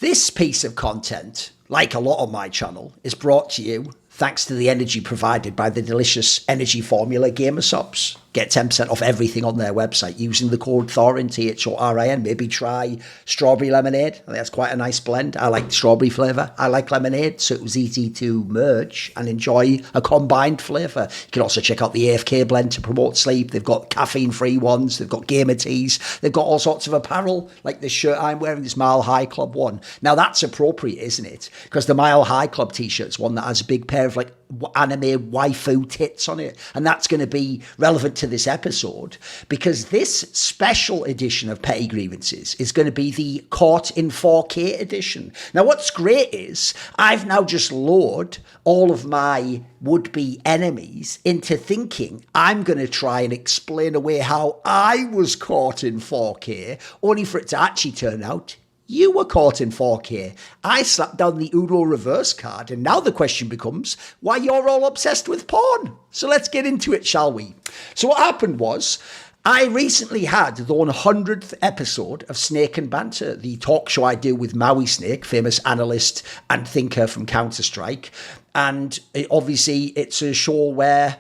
This piece of content, like a lot on my channel, is brought to you thanks to the energy provided by the delicious energy formula Gamersops. Get 10% off everything on their website using the code Thorin, Thorin. Maybe try strawberry lemonade. I think that's quite a nice blend. I like strawberry flavour. I like lemonade, so it was easy to merge and enjoy a combined flavour. You can also check out the AFK blend to promote sleep. They've got caffeine-free ones. They've got gamer teas. They've got all sorts of apparel, like this shirt I'm wearing, this Mile High Club one. Now, that's appropriate, isn't it? Because the Mile High Club t-shirt's one that has a big pair of, like, anime waifu tits on it, and that's going to be relevant to this episode because this special edition of Petty Grievances is going to be the Caught in 4K edition. Now, what's great is I've now just lured all of my would-be enemies into thinking I'm going to try and explain away how I was caught in 4K, only for it to actually turn out you were caught in 4K. I slapped down the Uno reverse card, and now the question becomes why you're all obsessed with porn. So let's get into it, shall we? So what happened was, I recently had the 100th episode of Snake and Banter, the talk show I do with Maui Snake, famous analyst and thinker from Counter-Strike. And obviously, it's a show where,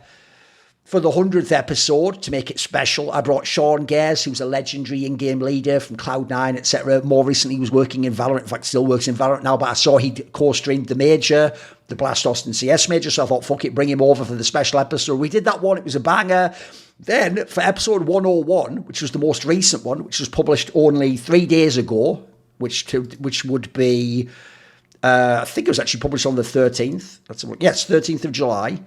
for the 100th episode, to make it special, I brought Sean Gares, who's a legendary in-game leader from Cloud9, etc. More recently, he was working in Valorant. In fact, still works in Valorant now, but I saw he'd co-streamed the Major, the Blast Austin CS Major, so I thought, fuck it, bring him over for the special episode. We did that one. It was a banger. Then, for episode 101, which was the most recent one, which was published only 3 days ago, which would be, I think it was actually published on the 13th. Yes, 13th of July.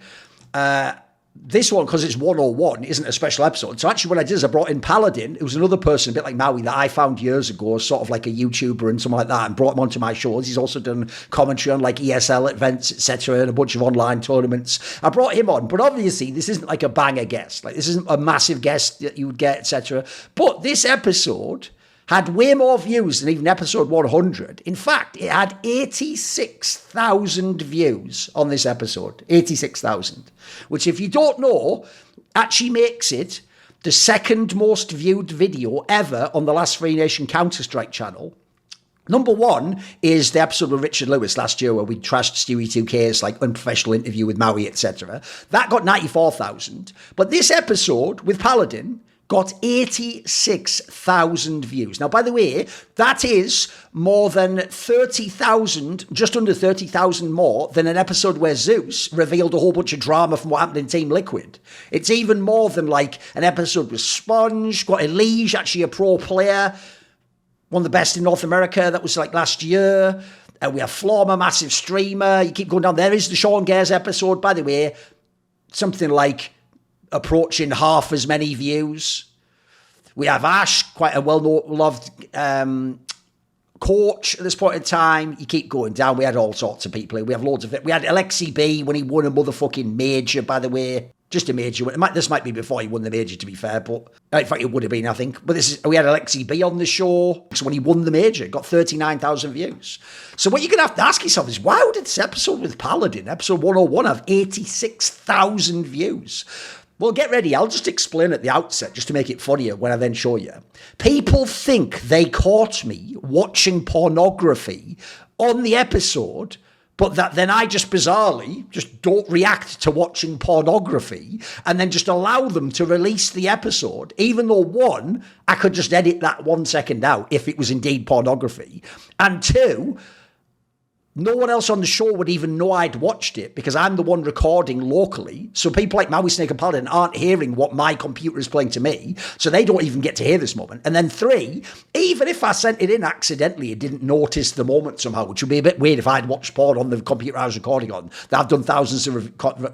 This one, because it's 101, isn't a special episode. So actually what I did is I brought in Paladin, who was another person, a bit like Maui, that I found years ago, sort of like a YouTuber and something like that, and brought him onto my shows. He's also done commentary on like ESL events, etc., and a bunch of online tournaments. I brought him on, but obviously this isn't like a banger guest. Like this isn't a massive guest that you would get, etc. But this episode had way more views than even episode 100. In fact, it had 86,000 views on this episode. 86,000. Which, if you don't know, actually makes it the second most viewed video ever on the Last Free Nation Counter-Strike channel. Number one is the episode with Richard Lewis last year where we trashed Stewie 2K's like unprofessional interview with Maui, etc. That got 94,000. But this episode with Paladin got 86,000 views. Now, by the way, that is more than 30,000, just under 30,000 more than an episode where Zeus revealed a whole bunch of drama from what happened in Team Liquid. It's even more than like an episode with Sponge, got Elige, actually a pro player, one of the best in North America. That was like last year. We have Florma, massive streamer. You keep going down. There is the Sean Gares episode, by the way, something like approaching half as many views. We have Ash, quite a well-loved coach at this point in time. You keep going down. We had all sorts of people. We have loads of it. We had Alexi B when he won a motherfucking major, by the way. Just a major. This might be before he won the major, to be fair, but in fact, it would have been, I think. But we had Alexi B on the show. So when he won the major, it got 39,000 views. So what you're going to have to ask yourself is, why did this episode with Paladin, episode 101, have 86,000 views? Well, get ready. I'll just explain at the outset, just to make it funnier when I then show you. People think they caught me watching pornography on the episode, but that then I just bizarrely just don't react to watching pornography and then just allow them to release the episode, even though one, I could just edit that 1 second out if it was indeed pornography, and two, no one else on the show would even know I'd watched it because I'm the one recording locally. So people like Maui, Snake and Paladin aren't hearing what my computer is playing to me. So they don't even get to hear this moment. And then three, even if I sent it in accidentally, it didn't notice the moment somehow, which would be a bit weird if I'd watched porn on the computer I was recording on, that I've done thousands of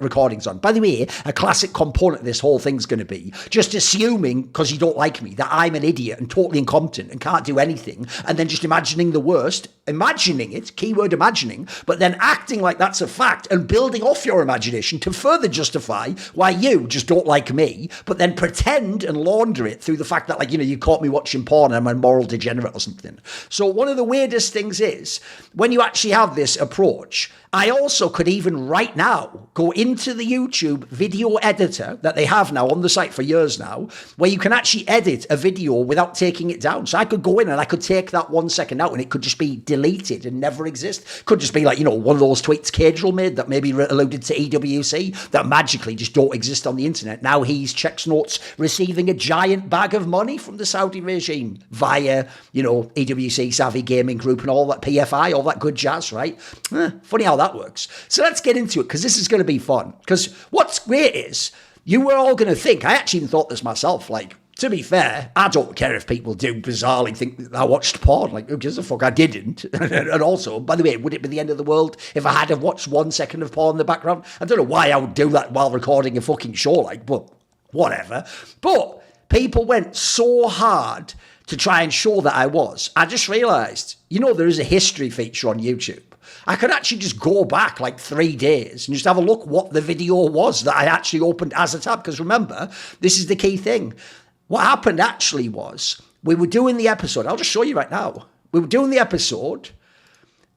recordings on. By the way, a classic component of this whole thing's going to be just assuming, because you don't like me, that I'm an idiot and totally incompetent and can't do anything, and then just imagining the worst, imagining it, keyword imagining, but then acting like that's a fact and building off your imagination to further justify why you just don't like me, but then pretend and launder it through the fact that, like, you know, you caught me watching porn and I'm a moral degenerate or something. So one of the weirdest things is when you actually have this approach, I also could even right now go into the YouTube video editor that they have now on the site for years now, where you can actually edit a video without taking it down. So I could go in and I could take that 1 second out and it could just be deleted and never exist. Could just be like, you know, one of those tweets Caedrel made that maybe alluded to EWC that magically just don't exist on the internet. Now he's checks notes receiving a giant bag of money from the Saudi regime via, you know, EWC, Savvy Gaming Group and all that, PFI, all that good jazz, right? Funny how that works. So let's get into it, because this is going to be fun. Because what's great is, you were all going to think, I actually even thought this myself, like, to be fair, I don't care if people do bizarrely think that I watched porn. Like, who gives a fuck? I didn't. And also, by the way, would it be the end of the world if I had to watch 1 second of porn in the background? I don't know why I would do that while recording a fucking show, like, but whatever. But people went so hard to try and show that I was. I just realised, you know, there is a history feature on YouTube. I could actually just go back like 3 days and just have a look what the video was that I actually opened as a tab. Because remember, this is the key thing. What happened actually was, we were doing the episode. I'll just show you right now. We were doing the episode,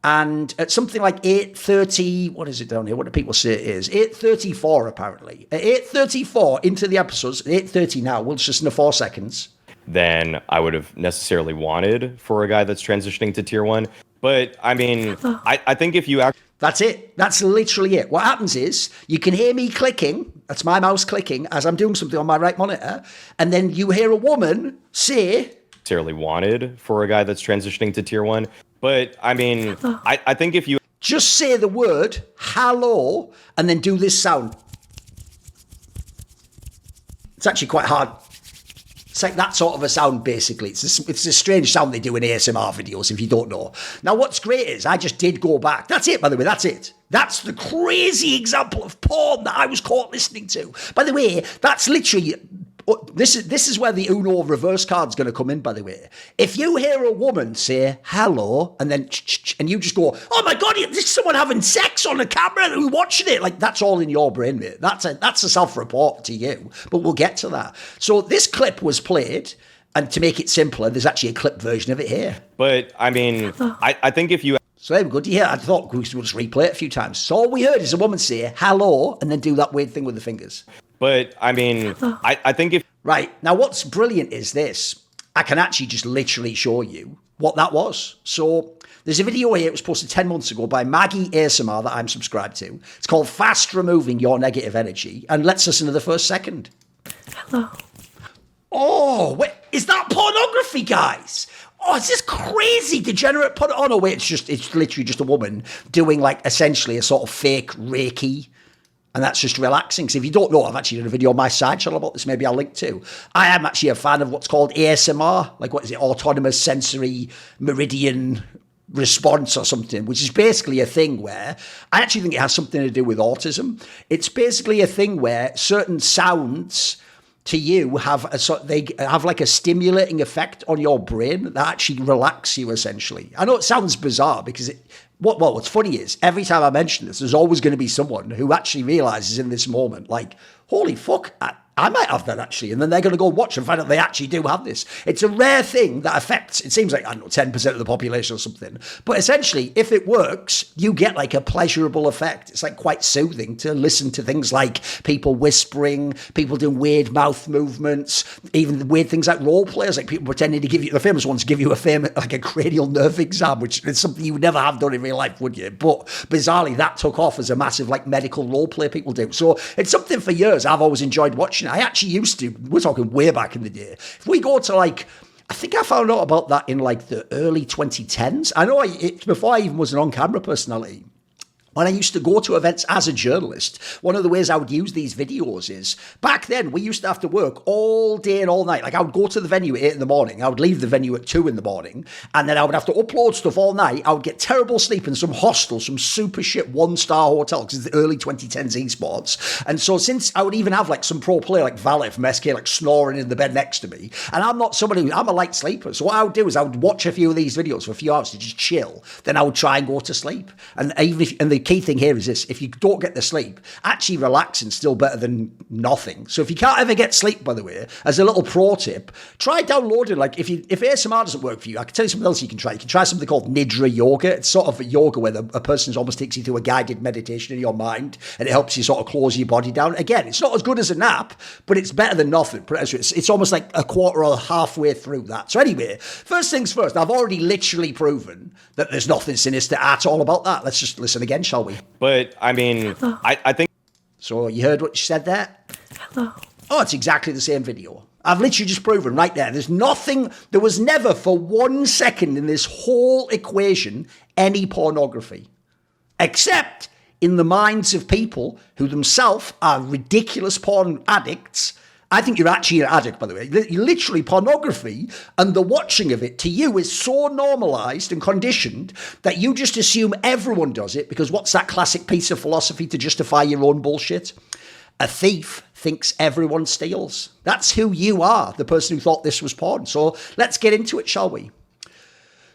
and at something like 8:30, what is it down here? What do people say it is? 8:34 apparently. At 8:34 into the episodes, 8:30 now, well, it's just in the 4 seconds. Than I would have necessarily wanted for a guy that's transitioning to tier 1. But I mean, I think if you actually... That's it. That's literally it. What happens is, you can hear me clicking, that's my mouse clicking, as I'm doing something on my right monitor, and then you hear a woman say... necessarily wanted for a guy that's transitioning to tier 1. But I mean, I think if you... just say the word, hello, and then do this sound. It's actually quite hard. It's like that sort of a sound, basically. It's a strange sound they do in ASMR videos, if you don't know. Now, what's great is, I just did go back. That's it, by the way, that's it. That's the crazy example of porn that I was caught listening to. By the way, that's literally... This is where the Uno reverse card's going to come in, by the way. If you hear a woman say hello, and then and you just go, oh my God, there's someone having sex on the camera and we're watching it. Like, that's all in your brain, mate. That's a self-report to you. But we'll get to that. So this clip was played, and to make it simpler, there's actually a clip version of it here. But I mean, I think if you... So there we go. Do you hear? I thought we'll just replay it a few times. So all we heard is a woman say hello, and then do that weird thing with the fingers. But I mean, I think if... Right. Now, what's brilliant is this. I can actually just literally show you what that was. So there's a video here. It was posted 10 months ago by Maggie ASMR that I'm subscribed to. It's called Fast Removing Your Negative Energy. And let's listen to the first second. Hello. Oh, wait. Is that pornography, guys? Oh, it's this crazy degenerate porn. Oh, no, wait. It's literally just a woman doing, like, essentially a sort of fake Reiki. And that's just relaxing. Because if you don't know, I've actually done a video on my side channel about this. Maybe I'll link to. I am actually a fan of what's called ASMR. Like, what is it? Autonomous Sensory Meridian Response or something. Which is basically a thing where... I actually think it has something to do with autism. It's basically a thing where certain sounds... to you they have like a stimulating effect on your brain that actually relax you, essentially. I know it sounds bizarre because what's funny is, every time I mention this, there's always going to be someone who actually realizes in this moment, like, holy fuck, I might have that actually. And then they're going to go watch and find out they actually do have this. It's a rare thing that affects, it seems like, I don't know, 10% of the population or something. But essentially, if it works, you get like a pleasurable effect. It's like quite soothing to listen to things like people whispering, people doing weird mouth movements, even weird things like role players, like people pretending to give you, the famous ones give you like a cranial nerve exam, which is something you would never have done in real life, would you? But bizarrely, that took off as a massive like medical role play people do. So it's something for years I've always enjoyed watching. I actually used to, we're talking way back in the day. If we go to like, I think I found out about that in like the early 2010s. I know it's before I even was an on-camera personality. When I used to go to events as a journalist, one of the ways I would use these videos is, back then we used to have to work all day and all night. Like I would go to the venue at 8 in the morning, I would leave the venue at 2 in the morning, and then I would have to upload stuff all night. I would get terrible sleep in some hostel, some super shit 1-star hotel, because it's the early 2010s esports. And so since I would even have like some pro player like Valet from SK like snoring in the bed next to me, and I'm not somebody who, I'm a light sleeper. So what I would do is I would watch a few of these videos for a few hours to just chill. Then I would try and go to sleep. And even if, and the key thing here is this. If you don't get the sleep, actually relaxing's still better than nothing. So if you can't ever get sleep, by the way, as a little pro tip, try downloading, like if ASMR doesn't work for you, I can tell you something else you can try. You can try something called Nidra Yoga. It's sort of a yoga where a person almost takes you through a guided meditation in your mind and it helps you sort of close your body down. Again, it's not as good as a nap, but it's better than nothing. It's almost like a quarter or halfway through that. So anyway, first things first, I've already literally proven that there's nothing sinister at all about that. Let's just listen again, shall we? But, I mean, I think... So you heard what she said there? Hello. Oh, it's exactly the same video. I've literally just proven right there. There was never for 1 second in this whole equation any pornography. Except in the minds of people who themselves are ridiculous porn addicts. I think you're actually an addict, by the way. Literally, pornography and the watching of it to you is so normalized and conditioned that you just assume everyone does it because what's that classic piece of philosophy to justify your own bullshit? A thief thinks everyone steals. That's who you are, the person who thought this was porn. So let's get into it, shall we?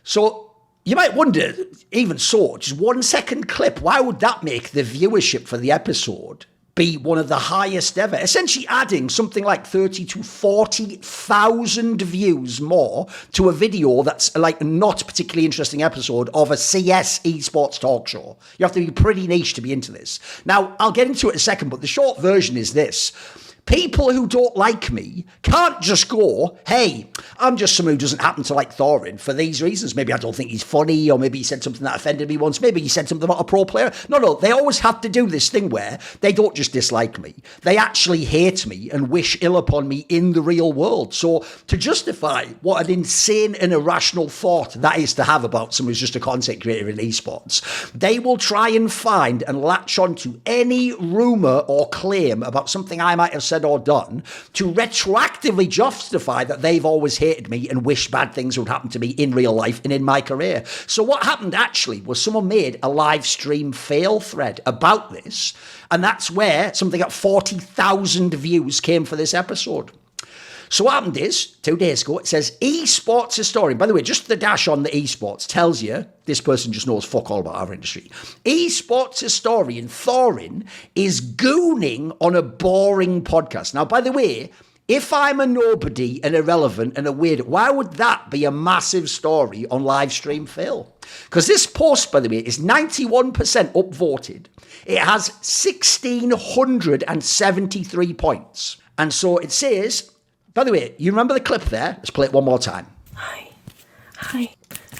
So you might wonder, even so, just 1 second clip, why would that make the viewership for the episode be one of the highest ever, essentially adding something like 30 to 40,000 views more to a video that's like not a particularly interesting episode of a CS esports talk show. You have to be pretty niche to be into this. Now, I'll get into it in a second, but the short version is this. People who don't like me can't just go, hey, I'm just someone who doesn't happen to like Thorin for these reasons. Maybe I don't think he's funny, or maybe he said something that offended me once. Maybe he said something about a pro player. No, they always have to do this thing where they don't just dislike me. They actually hate me and wish ill upon me in the real world. So to justify what an insane and irrational thought that is to have about someone who's just a content creator in esports, they will try and find and latch onto any rumor or claim about something I might have said or done to retroactively justify that they've always hated me and wish bad things would happen to me in real life and in my career. So what happened actually was someone made a Livestreamfail thread about this, and that's where something like 40,000 views came for this episode. So what happened is, 2 days ago, it says esports historian. By the way, just the dash on the esports tells you this person just knows fuck all about our industry. Esports historian Thorin is gooning on a boring podcast. Now, by the way, if I'm a nobody and irrelevant and a weird, why would that be a massive story on Livestreamfail? Because this post, by the way, is 91% upvoted. It has 1,673 points. And so it says... By the way, you remember the clip there? Let's play it one more time. Hi.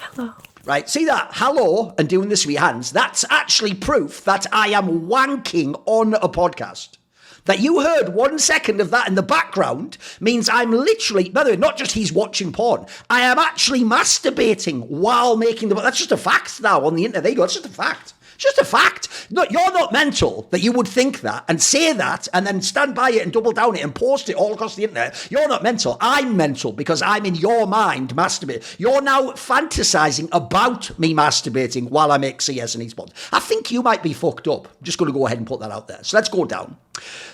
Hello. Right, see that? Hello, and doing this with your hands. That's actually proof that I am wanking on a podcast. That you heard 1 second of that in the background means I'm literally, by the way, not just he's watching porn, I am actually masturbating while making the... That's just a fact now on the internet. There you go, it's just a fact. Just a fact. No, you're not mental that you would think that and say that and then stand by it and double down it and post it all across the internet. You're not mental. I'm mental because I'm in your mind masturbating. You're now fantasizing about me masturbating while I make CS and esports. I think you might be fucked up. I'm just going to go ahead and put that out there. So let's go down.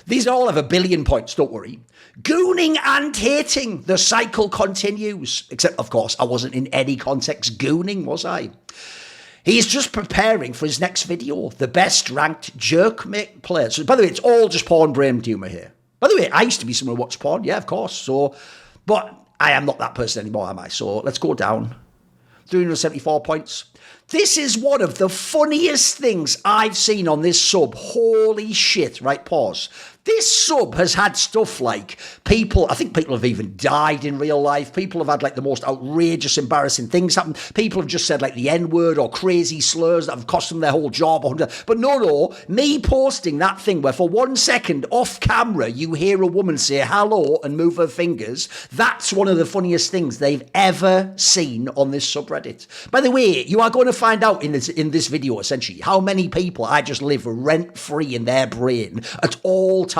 These all have 1 billion points, don't worry. Gooning and hating. The cycle continues. Except, of course, I wasn't in any context gooning, was I? He's just preparing for his next video, the best ranked jerk player. So, by the way, it's all just porn-brained humour here. By the way, I used to be someone who watched porn, yeah, of course. So, but I am not that person anymore, am I? So let's go down. 374 points. This is one of the funniest things I've seen on this sub. Holy shit. Right, pause. This sub has had stuff like I think people have even died in real life. People have had like the most outrageous, embarrassing things happen. People have just said like the N-word or crazy slurs that have cost them their whole job. But no, me posting that thing where for 1 second off camera, you hear a woman say hello and move her fingers. That's one of the funniest things they've ever seen on this subreddit. By the way, you are going to find out in this video, essentially, how many people I just live rent-free in their brain at all times,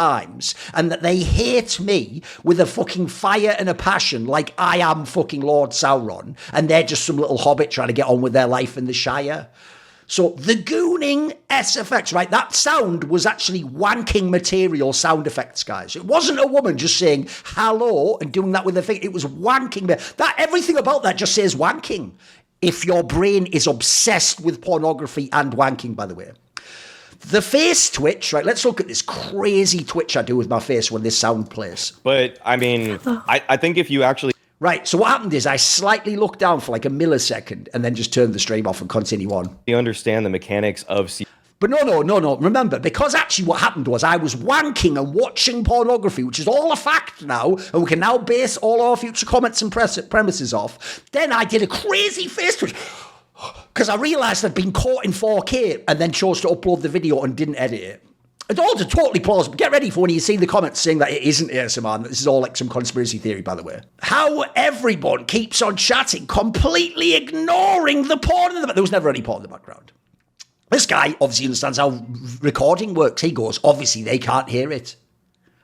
and that they hate me with a fucking fire and a passion like I am fucking Lord Sauron, and they're just some little hobbit trying to get on with their life in the Shire. So the gooning SFX, right? That sound was actually wanking material sound effects, guys. It wasn't a woman just saying hello and doing that with her finger. It was wanking. That everything about that just says wanking. If your brain is obsessed with pornography and wanking, by the way. The face twitch, right? Let's look at this crazy twitch I do with my face when this sound plays. But I mean, I think if you actually Right, so what happened is I slightly looked down for like a millisecond and then just turned the stream off and continue on. understand the mechanics of But no. Remember, because actually what happened was I was wanking and watching pornography, which is all a fact now, and we can now base all our future comments and premises off. Then I did a crazy face twitch because I realised I'd been caught in 4K and then chose to upload the video and didn't edit it. It's all totally plausible. Get ready for when you see the comments saying that it isn't ASMR and this is all like some conspiracy theory, by the way. How everyone keeps on chatting, completely ignoring the porn in the background. There was never any porn in the background. This guy obviously understands how recording works. He goes, obviously they can't hear it.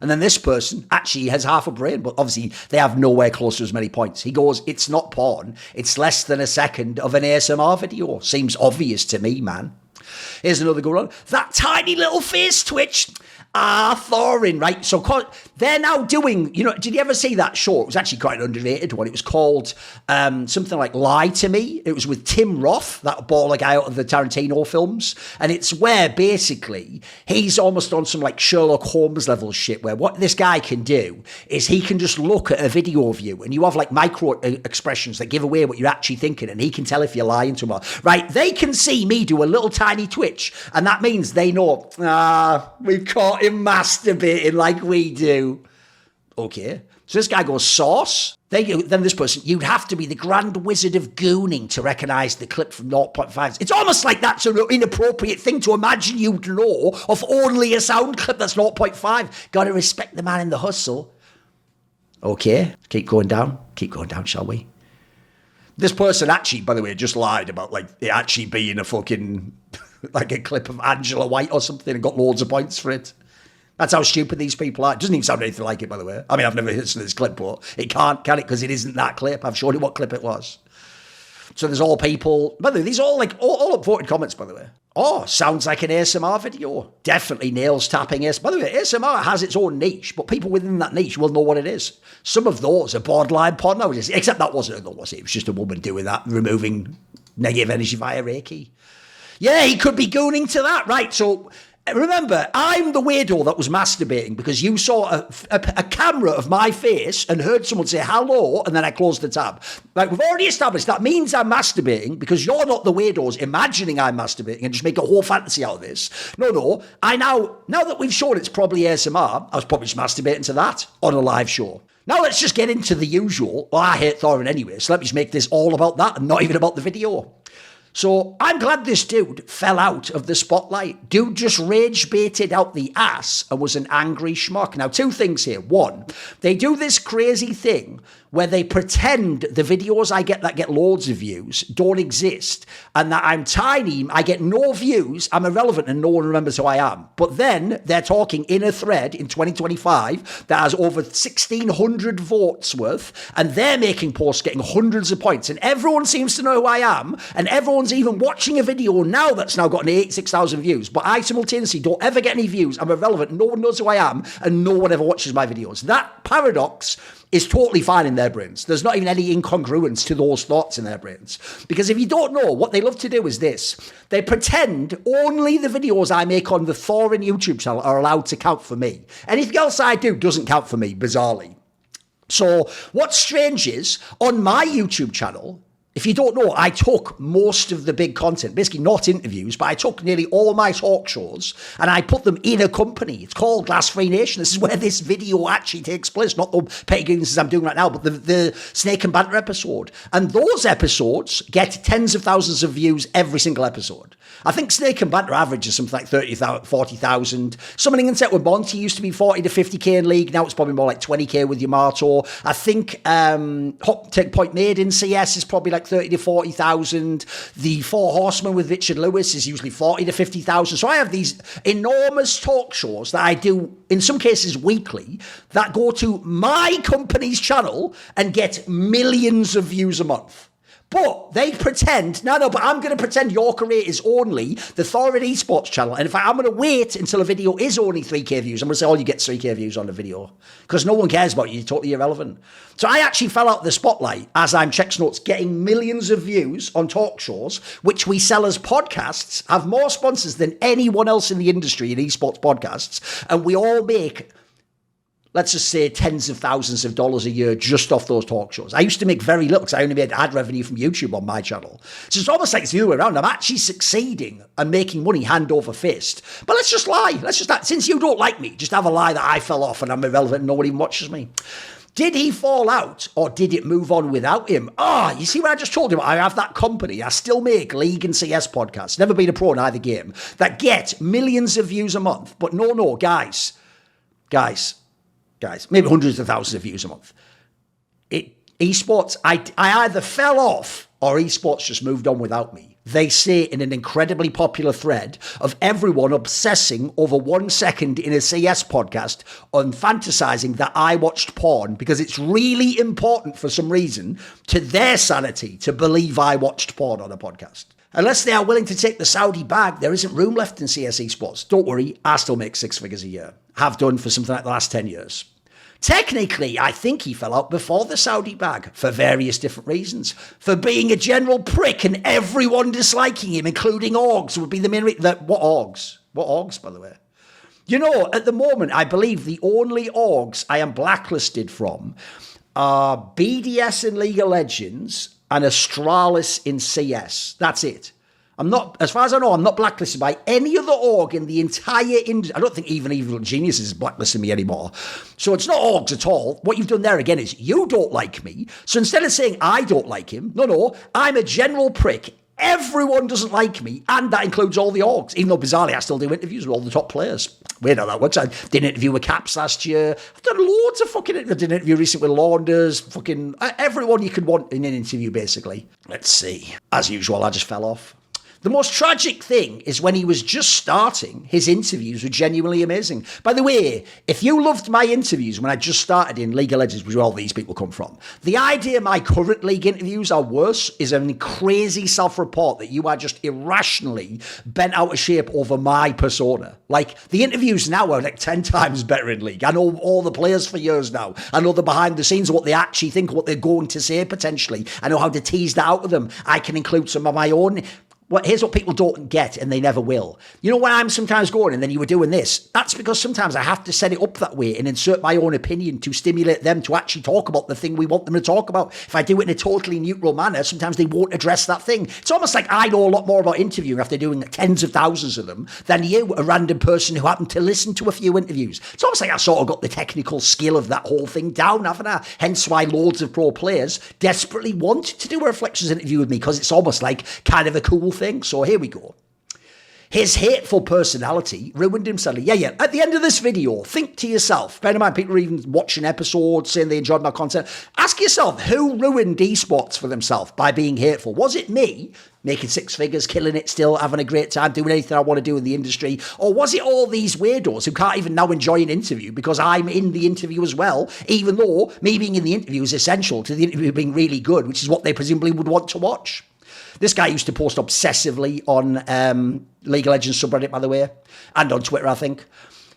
And then this person actually has half a brain, but obviously they have nowhere close to as many points. He goes, it's not porn. It's less than a second of an ASMR video. Seems obvious to me, man. Here's another good one. That tiny little face twitch. Thorin, right? So they're now doing, did you ever see that show? It was actually quite an underrated one. It was called something like Lie to Me. It was with Tim Roth, that baller guy out of the Tarantino films. And it's where basically he's almost on some like Sherlock Holmes level shit where what this guy can do is he can just look at a video of you and you have like micro expressions that give away what you're actually thinking and he can tell if you're lying to him. Right? They can see me do a little tiny twitch and that means they know, we've caught him masturbating like we do. Okay. So this guy goes, sauce. Then this person, you'd have to be the Grand Wizard of Gooning to recognise the clip from 0.5. It's almost like that's an inappropriate thing to imagine you'd know of only a sound clip that's 0.5. Got to respect the man in the hustle. Okay. Keep going down, shall we? This person actually, by the way, just lied about like it actually being a fucking like a clip of Angela White or something and got loads of points for it. That's how stupid these people are. It doesn't even sound anything like it, by the way. I mean, I've never listened to this clip, but it can't, can it? Because it isn't that clip. I've shown you what clip it was. So there's all people. By the way, these are all like all upvoted comments, by the way. Oh, sounds like an ASMR video. Definitely nails tapping ASMR. By the way, ASMR has its own niche, but people within that niche will know what it is. Some of those are borderline porn nowadays. Except that wasn't, was it? It was just a woman doing that, removing negative energy via Reiki. Yeah, he could be gooning to that. Right, so remember, I'm the weirdo that was masturbating because you saw a camera of my face and heard someone say hello and then I closed the tab. Like, we've already established that means I'm masturbating because you're not the weirdos imagining I'm masturbating and just make a whole fantasy out of this. No, now that we've shown it's probably ASMR, I was probably just masturbating to that on a live show. Now let's just get into the usual. Well, I hate Thorin anyway, so let me just make this all about that and not even about the video. So I'm glad this dude fell out of the spotlight. Dude just rage baited out the ass and was an angry schmuck. Now, two things here. One, they do this crazy thing where they pretend the videos I get that get loads of views don't exist and that I'm tiny, I get no views, I'm irrelevant and no one remembers who I am. But then they're talking in a thread in 2025 that has over 1,600 votes worth and they're making posts getting hundreds of points and everyone seems to know who I am and everyone's even watching a video now that's now got an 86,000 views. But I simultaneously don't ever get any views, I'm irrelevant, no one knows who I am and no one ever watches my videos. That paradox is totally fine in their brains. There's not even any incongruence to those thoughts in their brains. Because if you don't know, what they love to do is this. They pretend only the videos I make on the Thorin YouTube channel are allowed to count for me. Anything else I do doesn't count for me, bizarrely. So what's strange is, on my YouTube channel, if you don't know, I took most of the big content, basically not interviews, but I took nearly all my talk shows and I put them in a company. It's called Glass Free Nation. This is where this video actually takes place, not the petty grievances I'm doing right now, but the Snake and Banter episode. And those episodes get tens of thousands of views every single episode. I think Snake and Banter averages something like 30,000, 40,000. Something in set with Monty used to be 40 to 50k in league. Now it's probably more like 20k with Yamato. I think Hot Take Point Made in CS is probably like 30 to 40,000. The Four Horsemen with Richard Lewis is usually 40 to 50,000. So I have these enormous talk shows that I do, in some cases weekly, that go to my company's channel and get millions of views a month. But they pretend, but I'm going to pretend your career is only the Thorin esports channel. And in fact, I'm going to wait until a video is only 3K views. I'm going to say, you get 3K views on the video. Because no one cares about you. You're totally irrelevant. So I actually fell out of the spotlight as I'm Chex Notes getting millions of views on talk shows, which we sell as podcasts, have more sponsors than anyone else in the industry in esports podcasts. And we all make, let's just say, tens of thousands of dollars a year just off those talk shows. I used to make very little because I only made ad revenue from YouTube on my channel. So it's almost like it's the other way around. I'm actually succeeding and making money hand over fist. But let's just lie. Since you don't like me, just have a lie that I fell off and I'm irrelevant and no one even watches me. Did he fall out or did it move on without him? You see what I just told you? I have that company. I still make League and CS podcasts. Never been a pro in either game. That get millions of views a month. But no, guys, maybe hundreds of thousands of views a month. Esports, I either fell off or esports just moved on without me. They say in an incredibly popular thread of everyone obsessing over 1 second in a CS podcast on fantasizing that I watched porn because it's really important for some reason to their sanity to believe I watched porn on a podcast. Unless they are willing to take the Saudi bag, there isn't room left in CS esports. Don't worry, I still make 6 figures a year. Have done for something like the last 10 years. Technically, I think he fell out before the Saudi bag for various different reasons. For being a general prick and everyone disliking him, including orgs, would be the main reason. What orgs? What orgs, by the way? You know, at the moment, I believe the only orgs I am blacklisted from are BDS in League of Legends and Astralis in CS. That's it. I'm not, as far as I know, I'm not blacklisted by any other org in the entire industry. I don't think even Evil Geniuses is blacklisting me anymore. So it's not orgs at all. What you've done there again is you don't like me. So instead of saying I don't like him, no, I'm a general prick. Everyone doesn't like me, and that includes all the orgs. Even though bizarrely, I still do interviews with all the top players. Weird how that works. I did an interview with Caps last year. I've done loads of fucking interviews. I did an interview recently with Launders. Fucking everyone you could want in an interview, basically. Let's see. As usual, I just fell off. The most tragic thing is when he was just starting, his interviews were genuinely amazing. By the way, if you loved my interviews when I just started in League of Legends, which is where all these people come from, the idea my current League interviews are worse is a crazy self-report that you are just irrationally bent out of shape over my persona. Like, the interviews now are like 10 times better in League. I know all the players for years now. I know the behind the scenes of what they actually think, what they're going to say potentially. I know how to tease that out of them. I can include some of my own. Here's what people don't get, and they never will. You know, when I'm sometimes going, and then you were doing this, that's because sometimes I have to set it up that way and insert my own opinion to stimulate them to actually talk about the thing we want them to talk about. If I do it in a totally neutral manner, sometimes they won't address that thing. It's almost like I know a lot more about interviewing after doing tens of thousands of them than you, a random person who happened to listen to a few interviews. It's almost like I sort of got the technical skill of that whole thing down, haven't I? Hence why loads of pro players desperately want to do a Reflections interview with me, because it's almost like kind of a cool thing. So here we go. His hateful personality ruined him suddenly. Yeah. At the end of this video, think to yourself, bear in mind people are even watching episodes, saying they enjoyed my content. Ask yourself, who ruined esports for themselves by being hateful? Was it me, making 6 figures, killing it still, having a great time, doing anything I want to do in the industry? Or was it all these weirdos who can't even now enjoy an interview because I'm in the interview as well, even though me being in the interview is essential to the interview being really good, which is what they presumably would want to watch? This guy used to post obsessively on League of Legends subreddit, by the way, and on Twitter, I think.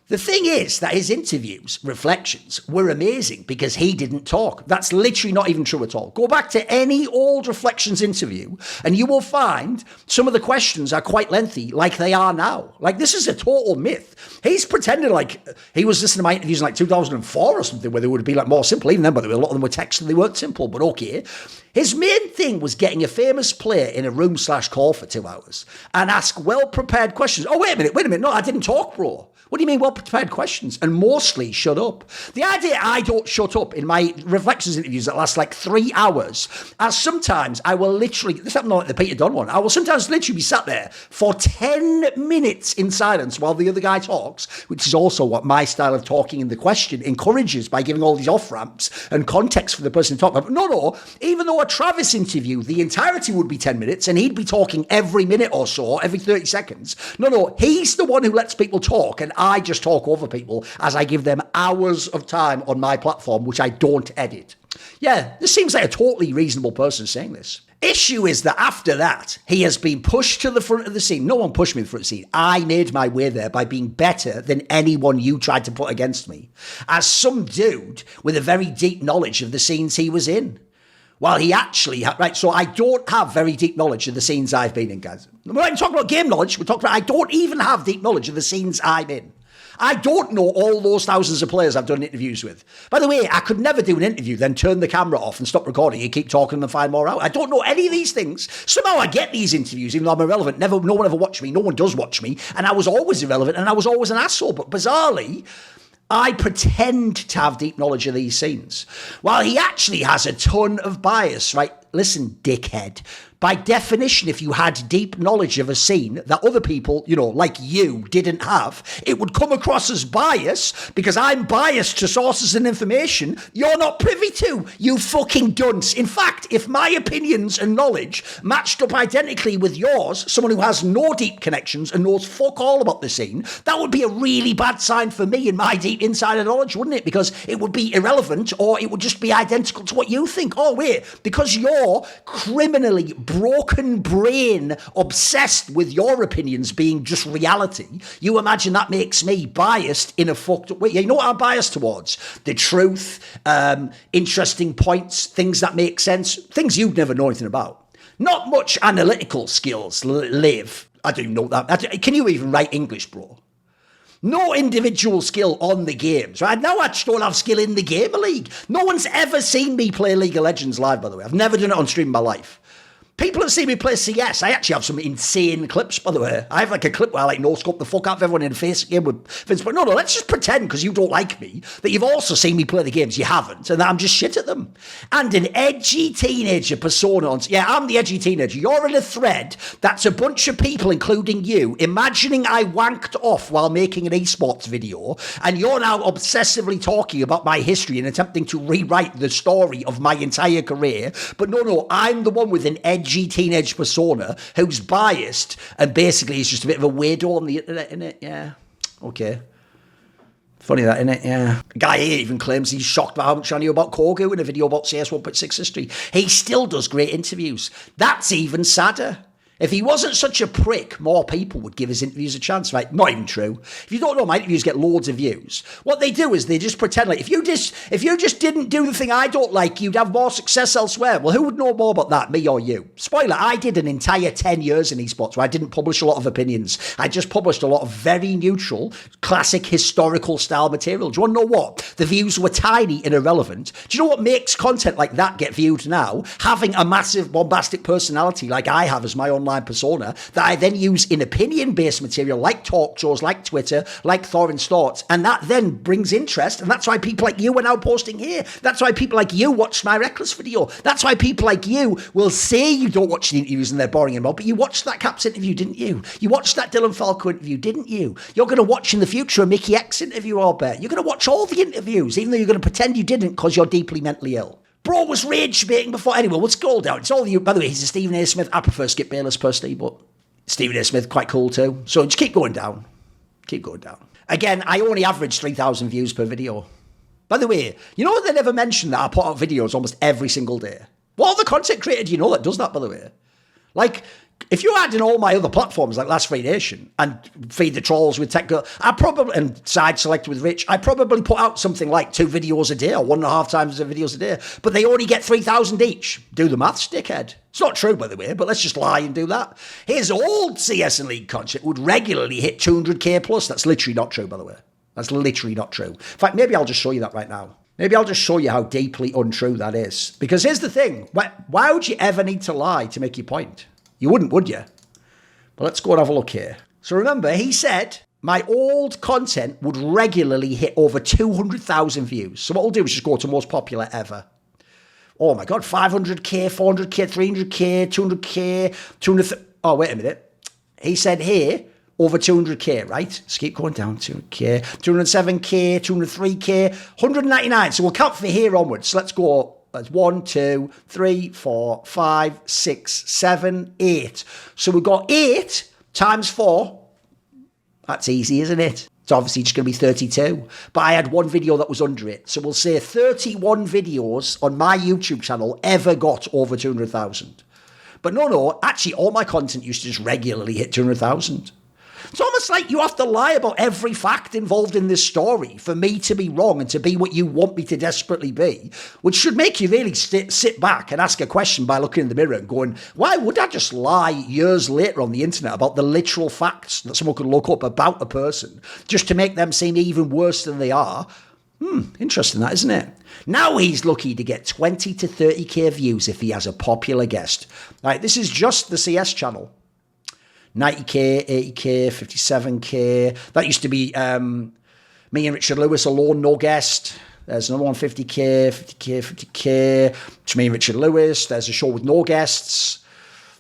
The thing is that his interviews, Reflections, were amazing because he didn't talk. That's literally not even true at all. Go back to any old Reflections interview and you will find some of the questions are quite lengthy, like they are now. Like, this is a total myth. He's pretending like he was listening to my interviews in like 2004 or something where they would be like more simple. Even then, by the way, a lot of them were text and they weren't simple, but okay. His main thing was getting a famous player in a room/call for 2 hours and ask well-prepared questions. Oh, wait a minute. No, I didn't talk, bro. What do you mean well-prepared questions? And mostly shut up. The idea I don't shut up in my Reflections interviews that last like 3 hours, as sometimes I will literally, this happened like the Peter Dunn one, I will sometimes literally be sat there for 10 minutes in silence while the other guy talks, which is also what my style of talking in the question encourages by giving all these off-ramps and context for the person to talk about. No, even though a Travis interview, the entirety would be 10 minutes and he'd be talking every minute or so, every 30 seconds. No, he's the one who lets people talk and I just talk over people as I give them hours of time on my platform, which I don't edit. Yeah, this seems like a totally reasonable person saying this. Issue is that after that, he has been pushed to the front of the scene. No one pushed me to the front of the scene. I made my way there by being better than anyone you tried to put against me, as some dude with a very deep knowledge of the scenes he was in. While he actually had, right, so I don't have very deep knowledge of the scenes I've been in, guys. We're not talking about game knowledge, we're talking about, I don't even have deep knowledge of the scenes I'm in. I don't know all those thousands of players I've done interviews with. By the way, I could never do an interview, then turn the camera off and stop recording and keep talking and find more out. I don't know any of these things. Somehow I get these interviews, even though I'm irrelevant. No one ever watched me. No one does watch me. And I was always irrelevant and I was always an asshole. But bizarrely, I pretend to have deep knowledge of these scenes. While he actually has a ton of bias, right? Listen, dickhead. By definition, if you had deep knowledge of a scene that other people, like you, didn't have, it would come across as bias because I'm biased to sources and information you're not privy to, you fucking dunce. In fact, if my opinions and knowledge matched up identically with yours, someone who has no deep connections and knows fuck all about the scene, that would be a really bad sign for me and my deep insider knowledge, wouldn't it? Because it would be irrelevant or it would just be identical to what you think. Oh, wait, because you're criminally broken brain obsessed with your opinions being just reality, you imagine that makes me biased in a fucked up way. You know what I'm biased towards? The truth, interesting points, things that make sense, things you'd never know anything about. Not much analytical skills, Liv. I do know that. Can you even write English, bro? No individual skill on the games, right? Now I just don't have skill in the Gamer League. No one's ever seen me play League of Legends live, by the way. I've never done it on stream in my life. People have seen me play CS. I actually have some insane clips, by the way. I have like a clip where I no-scope the fuck out of everyone in a face game with Vince. But no, let's just pretend, because you don't like me, that you've also seen me play the games. You haven't, and that I'm just shit at them. And an edgy teenager persona on... Yeah, I'm the edgy teenager. You're in a thread that's a bunch of people, including you, imagining I wanked off while making an esports video, and you're now obsessively talking about my history and attempting to rewrite the story of my entire career. But no, I'm the one with an edgy teenage persona who's biased and basically is just a bit of a weirdo on the internet, innit? Yeah. Okay. Funny that, innit? Yeah. A guy here even claims he's shocked by how much I knew about Kogu in a video about CS 1.6 history. He still does great interviews. That's even sadder. If he wasn't such a prick, more people would give his interviews a chance, right? Not even true. If you don't know, my interviews get loads of views. What they do is they just pretend like, if you just didn't do the thing I don't like, you'd have more success elsewhere. Well, who would know more about that, me or you? Spoiler, I did an entire 10 years in esports where I didn't publish a lot of opinions. I just published a lot of very neutral, classic historical style material. Do you want to know what? The views were tiny and irrelevant. Do you know what makes content like that get viewed now? Having a massive bombastic personality like I have as my online persona that I then use in opinion-based material like talk shows, like Twitter, like Thorin's Thoughts, and that then brings interest, and that's why people like you are now posting here. That's why people like you watched my Reckless video. That's why people like you will say you don't watch the interviews and they're boring and all, but you watched that Caps interview, didn't you? You watched that Dylan Falco interview, didn't you? You're going to watch in the future a Mickey X interview, I'll bet. You're going to watch all the interviews, even though you're going to pretend you didn't because you're deeply mentally ill. Bro was rage baiting before. Anyway, we'll scroll down. It's all you. By the way, he's a Stephen A. Smith. I prefer Skip Bayless personally, but Stephen A. Smith, quite cool too. So just keep going down. Keep going down. Again, I only average 3,000 views per video. By the way, you know what they never mention that I put out videos almost every single day? What other content creator do you know that does that, by the way? Like, if you add in all my other platforms like Last Free Nation and Feed the Trolls with Tech Girl, and Side Select with Rich, I probably put out something like 2 videos a day or 1.5 times videos a day, but they only get 3,000 each. Do the maths, dickhead. It's not true, by the way, but let's just lie and do that. His old CS and League content would regularly hit 200k plus. That's literally not true, by the way. That's literally not true. In fact, maybe I'll just show you that right now. Maybe I'll just show you how deeply untrue that is. Because here's the thing. Why would you ever need to lie to make your point? You wouldn't, would you? But let's go and have a look here. So remember, he said my old content would regularly hit over 200,000 views. So what we'll do is just go to most popular ever. Oh my God, 500k, 400k, 300k, 200k, 200... Oh, wait a minute. He said here, over 200k, right? Let's keep going down, 200k, 207k, 203k, 199. So we'll count from here onwards. So let's go... That's 1, 2, 3, 4, 5, 6, 7, 8. So we've got 8 times 4. That's easy, isn't it? It's obviously just going to be 32. But I had one video that was under it. So we'll say 31 videos on my YouTube channel ever got over 200,000. But no, actually all my content used to just regularly hit 200,000. It's almost like you have to lie about every fact involved in this story for me to be wrong and to be what you want me to desperately be, which should make you really sit back and ask a question by looking in the mirror and going, why would I just lie years later on the internet about the literal facts that someone could look up about a person just to make them seem even worse than they are? Interesting that, isn't it? Now he's lucky to get 20 to 30k views if he has a popular guest. Right, this is just the CS channel. 90k, 80k, 57k. That used to be me and Richard Lewis alone, no guest. There's another one, 50k, 50k, 50k. It's me and Richard Lewis. There's a show with no guests.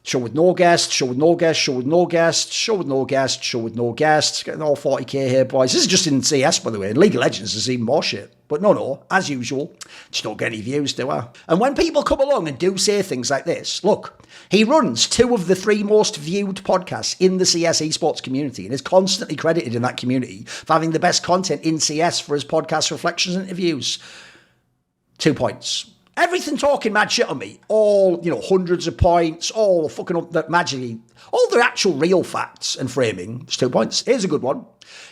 Show with no guests, show with no guests, show with no guests, show with no guests, show with no guests. Getting all 40k here, boys. This is just in CS, by the way. In League of Legends, there's even more shit. But no, as usual, just don't get any views, do I? And when people come along and do say things like this, look, he runs 2 of the 3 most viewed podcasts in the CS esports community and is constantly credited in that community for having the best content in CS for his podcast reflections and interviews. 2 points. Everything talking mad shit on me, all, hundreds of points, all fucking up that magically, all the actual real facts and framing, it's 2 points. Here's a good one.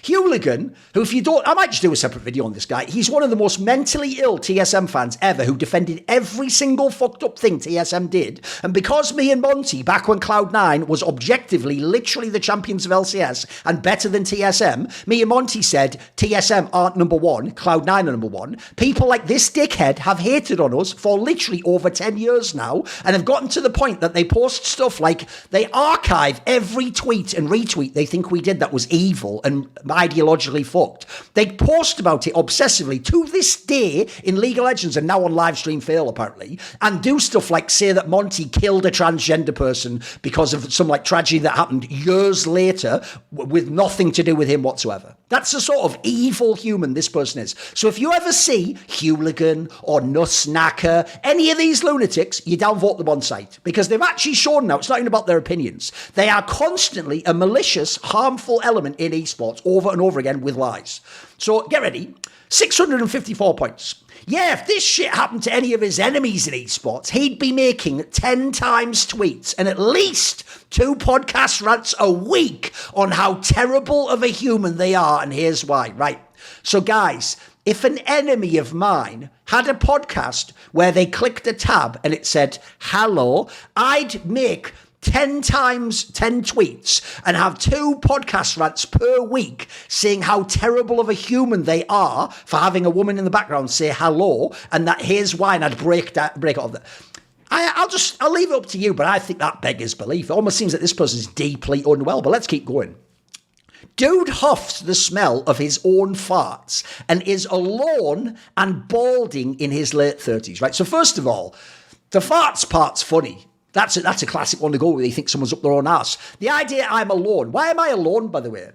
Hooligan, who if you don't, I might just do a separate video on this guy. He's one of the most mentally ill TSM fans ever who defended every single fucked up thing TSM did. And because me and Monty, back when Cloud9 was objectively literally the champions of LCS and better than TSM, me and Monty said TSM aren't number 1, Cloud9 are number 1. People like this dickhead have hated on us for literally over 10 years now and have gotten to the point that they post stuff like they archive every tweet and retweet they think we did that was evil and ideologically fucked. They post about it obsessively to this day in League of Legends and now on Livestreamfail apparently, and do stuff like say that Monty killed a transgender person because of some tragedy that happened years later with nothing to do with him whatsoever. That's the sort of evil human this person is. So if you ever see Hooligan or Nusnacker, any of these lunatics, you downvote them on site because they've actually shown now it's not even about their opinions. They are constantly a malicious, harmful element in esports over and over again with lies. So get ready. 654 points. Yeah, if this shit happened to any of his enemies in esports, he'd be making 10 times tweets and at least 2 podcast rants a week on how terrible of a human they are, and here's why. Right. So guys, if an enemy of mine had a podcast where they clicked a tab and it said, hello, I'd make 10 times 10 tweets and have 2 podcast rants per week saying how terrible of a human they are for having a woman in the background say hello and that here's why, and I'd break it off. I'll leave it up to you, but I think that beggars belief. It almost seems that this person's deeply unwell, but let's keep going. Dude huffs the smell of his own farts and is alone and balding in his late 30s, right? So first of all, the farts part's funny. That's a classic one to go with. You think someone's up their own ass. The idea I'm alone. Why am I alone, by the way?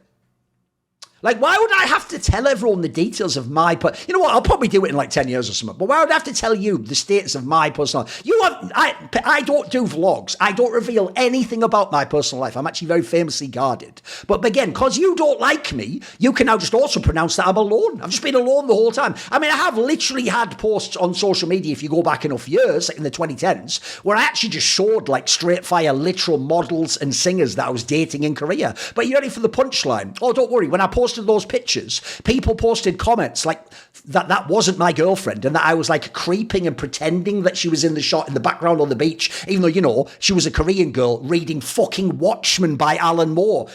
Why would I have to tell everyone the details of my... You know what? I'll probably do it in 10 years or something. But why would I have to tell you the status of my personal life? I don't do vlogs. I don't reveal anything about my personal life. I'm actually very famously guarded. But again, because you don't like me, you can now just also pronounce that I'm alone. I've just been alone the whole time. I mean, I have literally had posts on social media, if you go back enough years, in the 2010s, where I actually just showed straight fire literal models and singers that I was dating in Korea. But you ready for the punchline? Oh, don't worry. When I posted those pictures, people posted comments like that wasn't my girlfriend and that I was creeping and pretending that she was in the shot in the background on the beach, even though, she was a Korean girl reading fucking Watchmen by Alan Moore.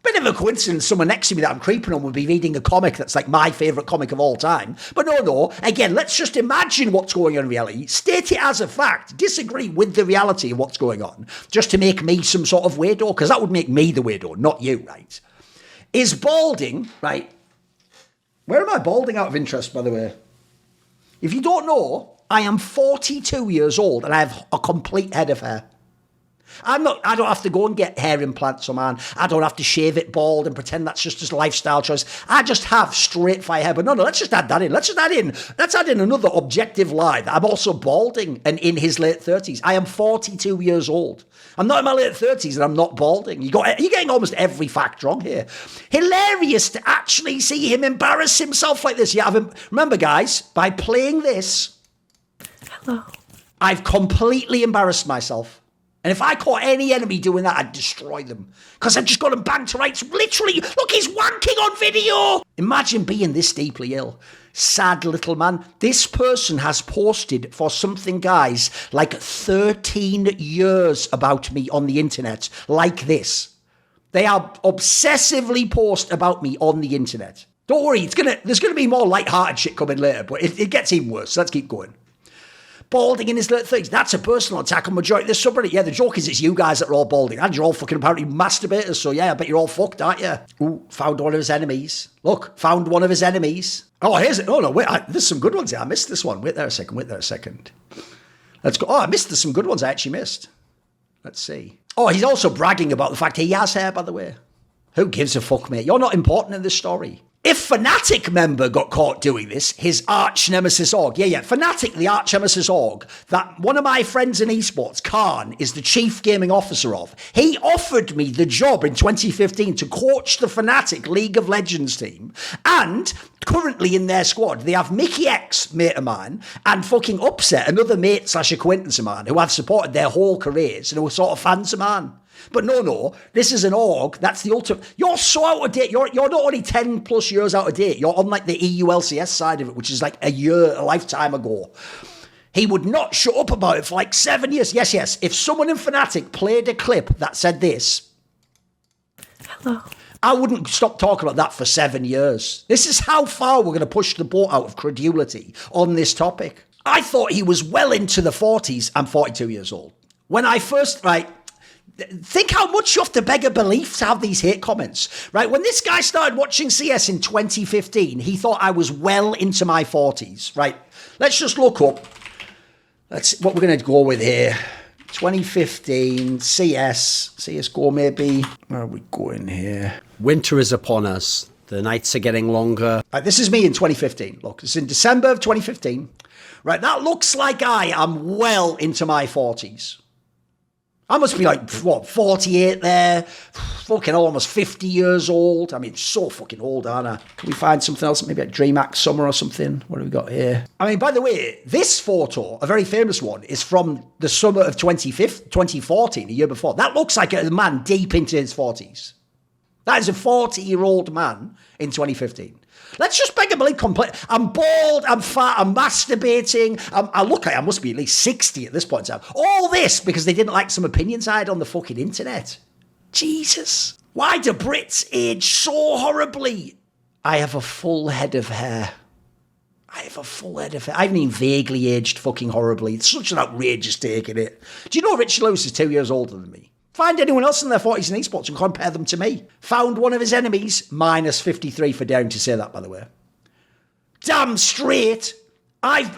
Bit of a coincidence, someone next to me that I'm creeping on would be reading a comic that's my favourite comic of all time. But no, again, let's just imagine what's going on in reality, state it as a fact, disagree with the reality of what's going on, just to make me some sort of weirdo, because that would make me the weirdo, not you, right? Is balding, right? Where am I balding out of interest, by the way? If you don't know, I am 42 years old and I have a complete head of hair. I don't have to go and get hair implants on man. I don't have to shave it bald and pretend that's just a lifestyle choice. I just have straight fire hair. But no, let's just add that in. Let's add in another objective lie that I'm also balding and in his late 30s. I am 42 years old. I'm not in my late 30s and I'm not balding. You're getting almost every fact wrong here. Hilarious to actually see him embarrass himself like this. Yeah, remember, guys, by playing this, Hello. I've completely embarrassed myself. And if I caught any enemy doing that, I'd destroy them. Because I've just got them banged to rights. Literally, look, he's wanking on video. Imagine being this deeply ill. Sad little man. This person has posted for something, guys, like 13 years about me on the internet, like this. They are obsessively post about me on the internet. Don't worry, there's gonna be more light-hearted shit coming later, but it gets even worse, so let's keep going. Balding in his late 30s. That's a personal attack on majority of this subreddit. Yeah, the joke is it's you guys that are all balding. And you're all fucking apparently masturbators. So yeah, I bet you're all fucked, aren't you? Ooh, found one of his enemies. Look, found one of his enemies. Oh, here's it. Oh, no, wait. There's some good ones here. I missed this one. Wait there a second. Let's go. Oh, I missed. There's some good ones I actually missed. Let's see. Oh, he's also bragging about the fact he has hair, by the way. Who gives a fuck, mate? You're not important in this story. If Fnatic member got caught doing this, his arch nemesis org. Yeah, Fnatic, the arch nemesis org, that one of my friends in esports, Khan, is the chief gaming officer of. He offered me the job in 2015 to coach the Fnatic League of Legends team. And currently in their squad, they have Mickey X, mate of mine, and fucking Upset, another mate / acquaintance of mine, who I've supported their whole careers and who are sort of fans of mine. But no, this is an org. That's the ultimate. You're so out of date. You're not only 10 plus years out of date. You're on like the EULCS side of it, which is like a lifetime ago. He would not shut up about it for like 7 years. Yes. If someone in Fnatic played a clip that said this, Hello. I wouldn't stop talking about that for 7 years. This is how far we're going to push the boat out of credulity on this topic. I thought he was well into the 40s. I'm 42 years old. When I first, think how much you have to beg a belief to have these hate comments, right? When this guy started watching CS in 2015, he thought I was well into my 40s, right? Let's just look up. What we're going to go with here. 2015, CSGO maybe. Where are we going here? Winter is upon us. The nights are getting longer. Right, this is me in 2015. Look, it's in December of 2015. Right, that looks like I am well into my 40s. I must be like, 48 there? Fucking almost 50 years old. I mean, so fucking old, aren't I? Can we find something else? Maybe like DreamHack Summer or something? What have we got here? I mean, by the way, this photo, a very famous one, is from the summer of 2014, a year before. That looks like a man deep into his 40s. That is a 40-year-old man in 2015. Let's just beg and believe complete. I'm bald, I'm fat, I'm masturbating. I look like I must be at least 60 at this point in time. All this because they didn't like some opinions I had on the fucking internet. Jesus. Why do Brits age so horribly? I have a full head of hair. I haven't even vaguely aged fucking horribly. It's such an outrageous take, isn't it? Do you know Richard Lewis is 2 years older than me? Find anyone else in their 40s in esports and compare them to me. Found one of his enemies, minus 53 for daring to say that, by the way. Damn straight.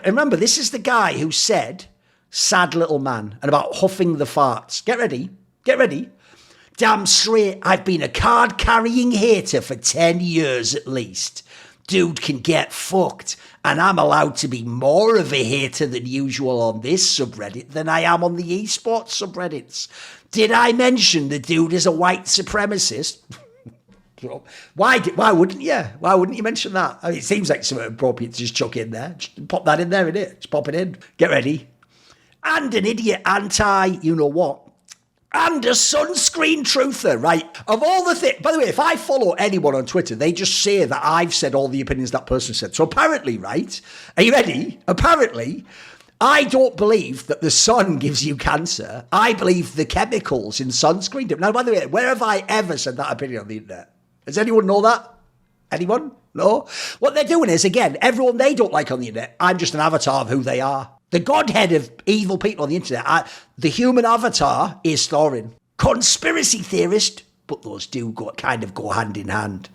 Remember, this is the guy who said, sad little man, and about huffing the farts. Get ready. Damn straight, I've been a card-carrying hater for 10 years at least. Dude can get fucked, and I'm allowed to be more of a hater than usual on this subreddit than I am on the esports subreddits. Did I mention the dude is a white supremacist? Why wouldn't you? Why wouldn't you mention that? I mean, it seems like something appropriate to just chuck in there. Just pop that in there, innit? Just pop it in. Get ready. And an idiot anti-you-know-what. And a sunscreen truther, right? Of all the things... By the way, if I follow anyone on Twitter, they just say that I've said all the opinions that person said. So apparently, right? Are you ready? Apparently... I don't believe that the sun gives you cancer. I believe the chemicals in sunscreen. Now, by the way, where have I ever said that opinion on the internet? Does anyone know that? Anyone? No? What they're doing is, again, everyone they don't like on the internet, I'm just an avatar of who they are. The godhead of evil people on the internet, the human avatar is Thorin. Conspiracy theorist, but those do go hand in hand.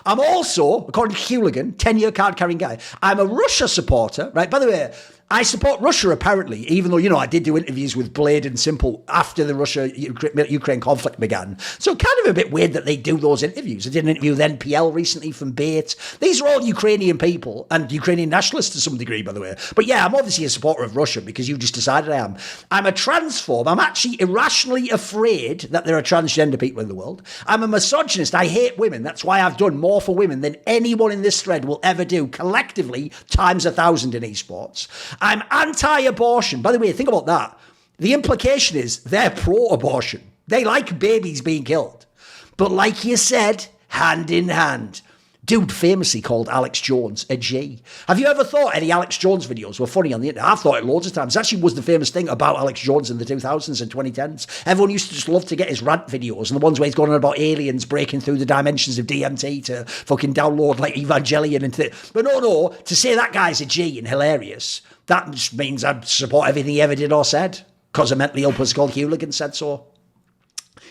I'm also, according to Hooligan, 10-year card-carrying guy, I'm a Russia supporter, right? By the way, I support Russia, apparently, even though, I did do interviews with Blade and Simple after the Russia-Ukraine conflict began. So kind of a bit weird that they do those interviews. I did an interview with NPL recently from Bait. These are all Ukrainian people and Ukrainian nationalists to some degree, by the way. But yeah, I'm obviously a supporter of Russia because you just decided I am. I'm a transphobe. I'm actually irrationally afraid that there are transgender people in the world. I'm a misogynist. I hate women. That's why I've done more for women than anyone in this thread will ever do, collectively, times 1,000 in esports. I'm anti-abortion. By the way, think about that. The implication is they're pro-abortion. They like babies being killed. But like you said, hand in hand. Dude famously called Alex Jones a G. Have you ever thought any Alex Jones videos were funny on the internet? I've thought it loads of times. It actually was the famous thing about Alex Jones in the 2000s and 2010s. Everyone used to just love to get his rant videos and the ones where he's going on about aliens breaking through the dimensions of DMT to fucking download like Evangelion and But no, to say that guy's a G and hilarious, that just means I support everything he ever did or said. Because a mentally ill person called Hooligan said so.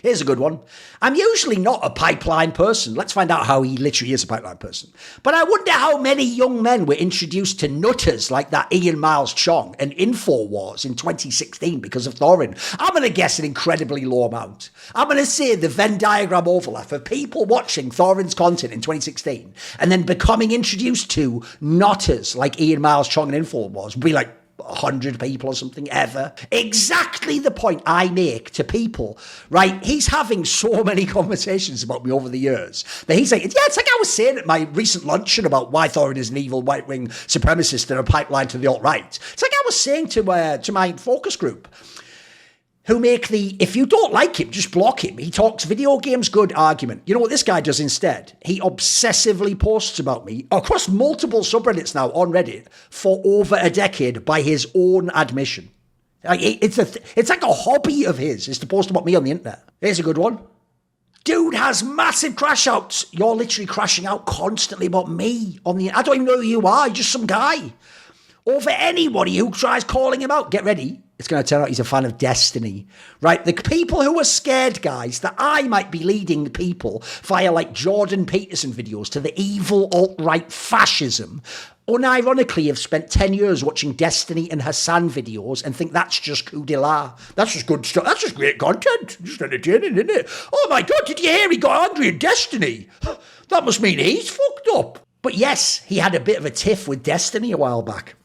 Here's a good one. I'm usually not a pipeline person. Let's find out how he literally is a pipeline person. But I wonder how many young men were introduced to nutters like that Ian Miles Chong and InfoWars in 2016 because of Thorin. I'm going to guess an incredibly low amount. I'm going to say the Venn diagram overlap of people watching Thorin's content in 2016 and then becoming introduced to nutters like Ian Miles Chong and InfoWars would be like 100 people or something ever. Exactly the point I make to people, right? He's having so many conversations about me over the years that he's like, yeah, it's like I was saying at my recent luncheon about why Thorin is an evil right-wing supremacist and a pipeline to the alt-right. It's like I was saying to my focus group, who make the, if you don't like him, just block him. He talks video games good argument. You know what this guy does instead? He obsessively posts about me across multiple subreddits now on Reddit for over a decade by his own admission. Like it's like a hobby of his is to post about me on the internet. Here's a good one. Dude has massive crash outs. You're literally crashing out constantly about me on the, I don't even know who you are. You're just some guy. Over anybody who tries calling him out. Get ready. It's going to turn out he's a fan of Destiny, right? The people who are scared, guys, that I might be leading people via like Jordan Peterson videos to the evil alt-right fascism, unironically have spent 10 years watching Destiny and Hassan videos and think that's just coup de la. That's just good stuff. That's just great content. Just entertaining, isn't it? Oh my God, did you hear he got angry at Destiny? That must mean he's fucked up. But yes, he had a bit of a tiff with Destiny a while back.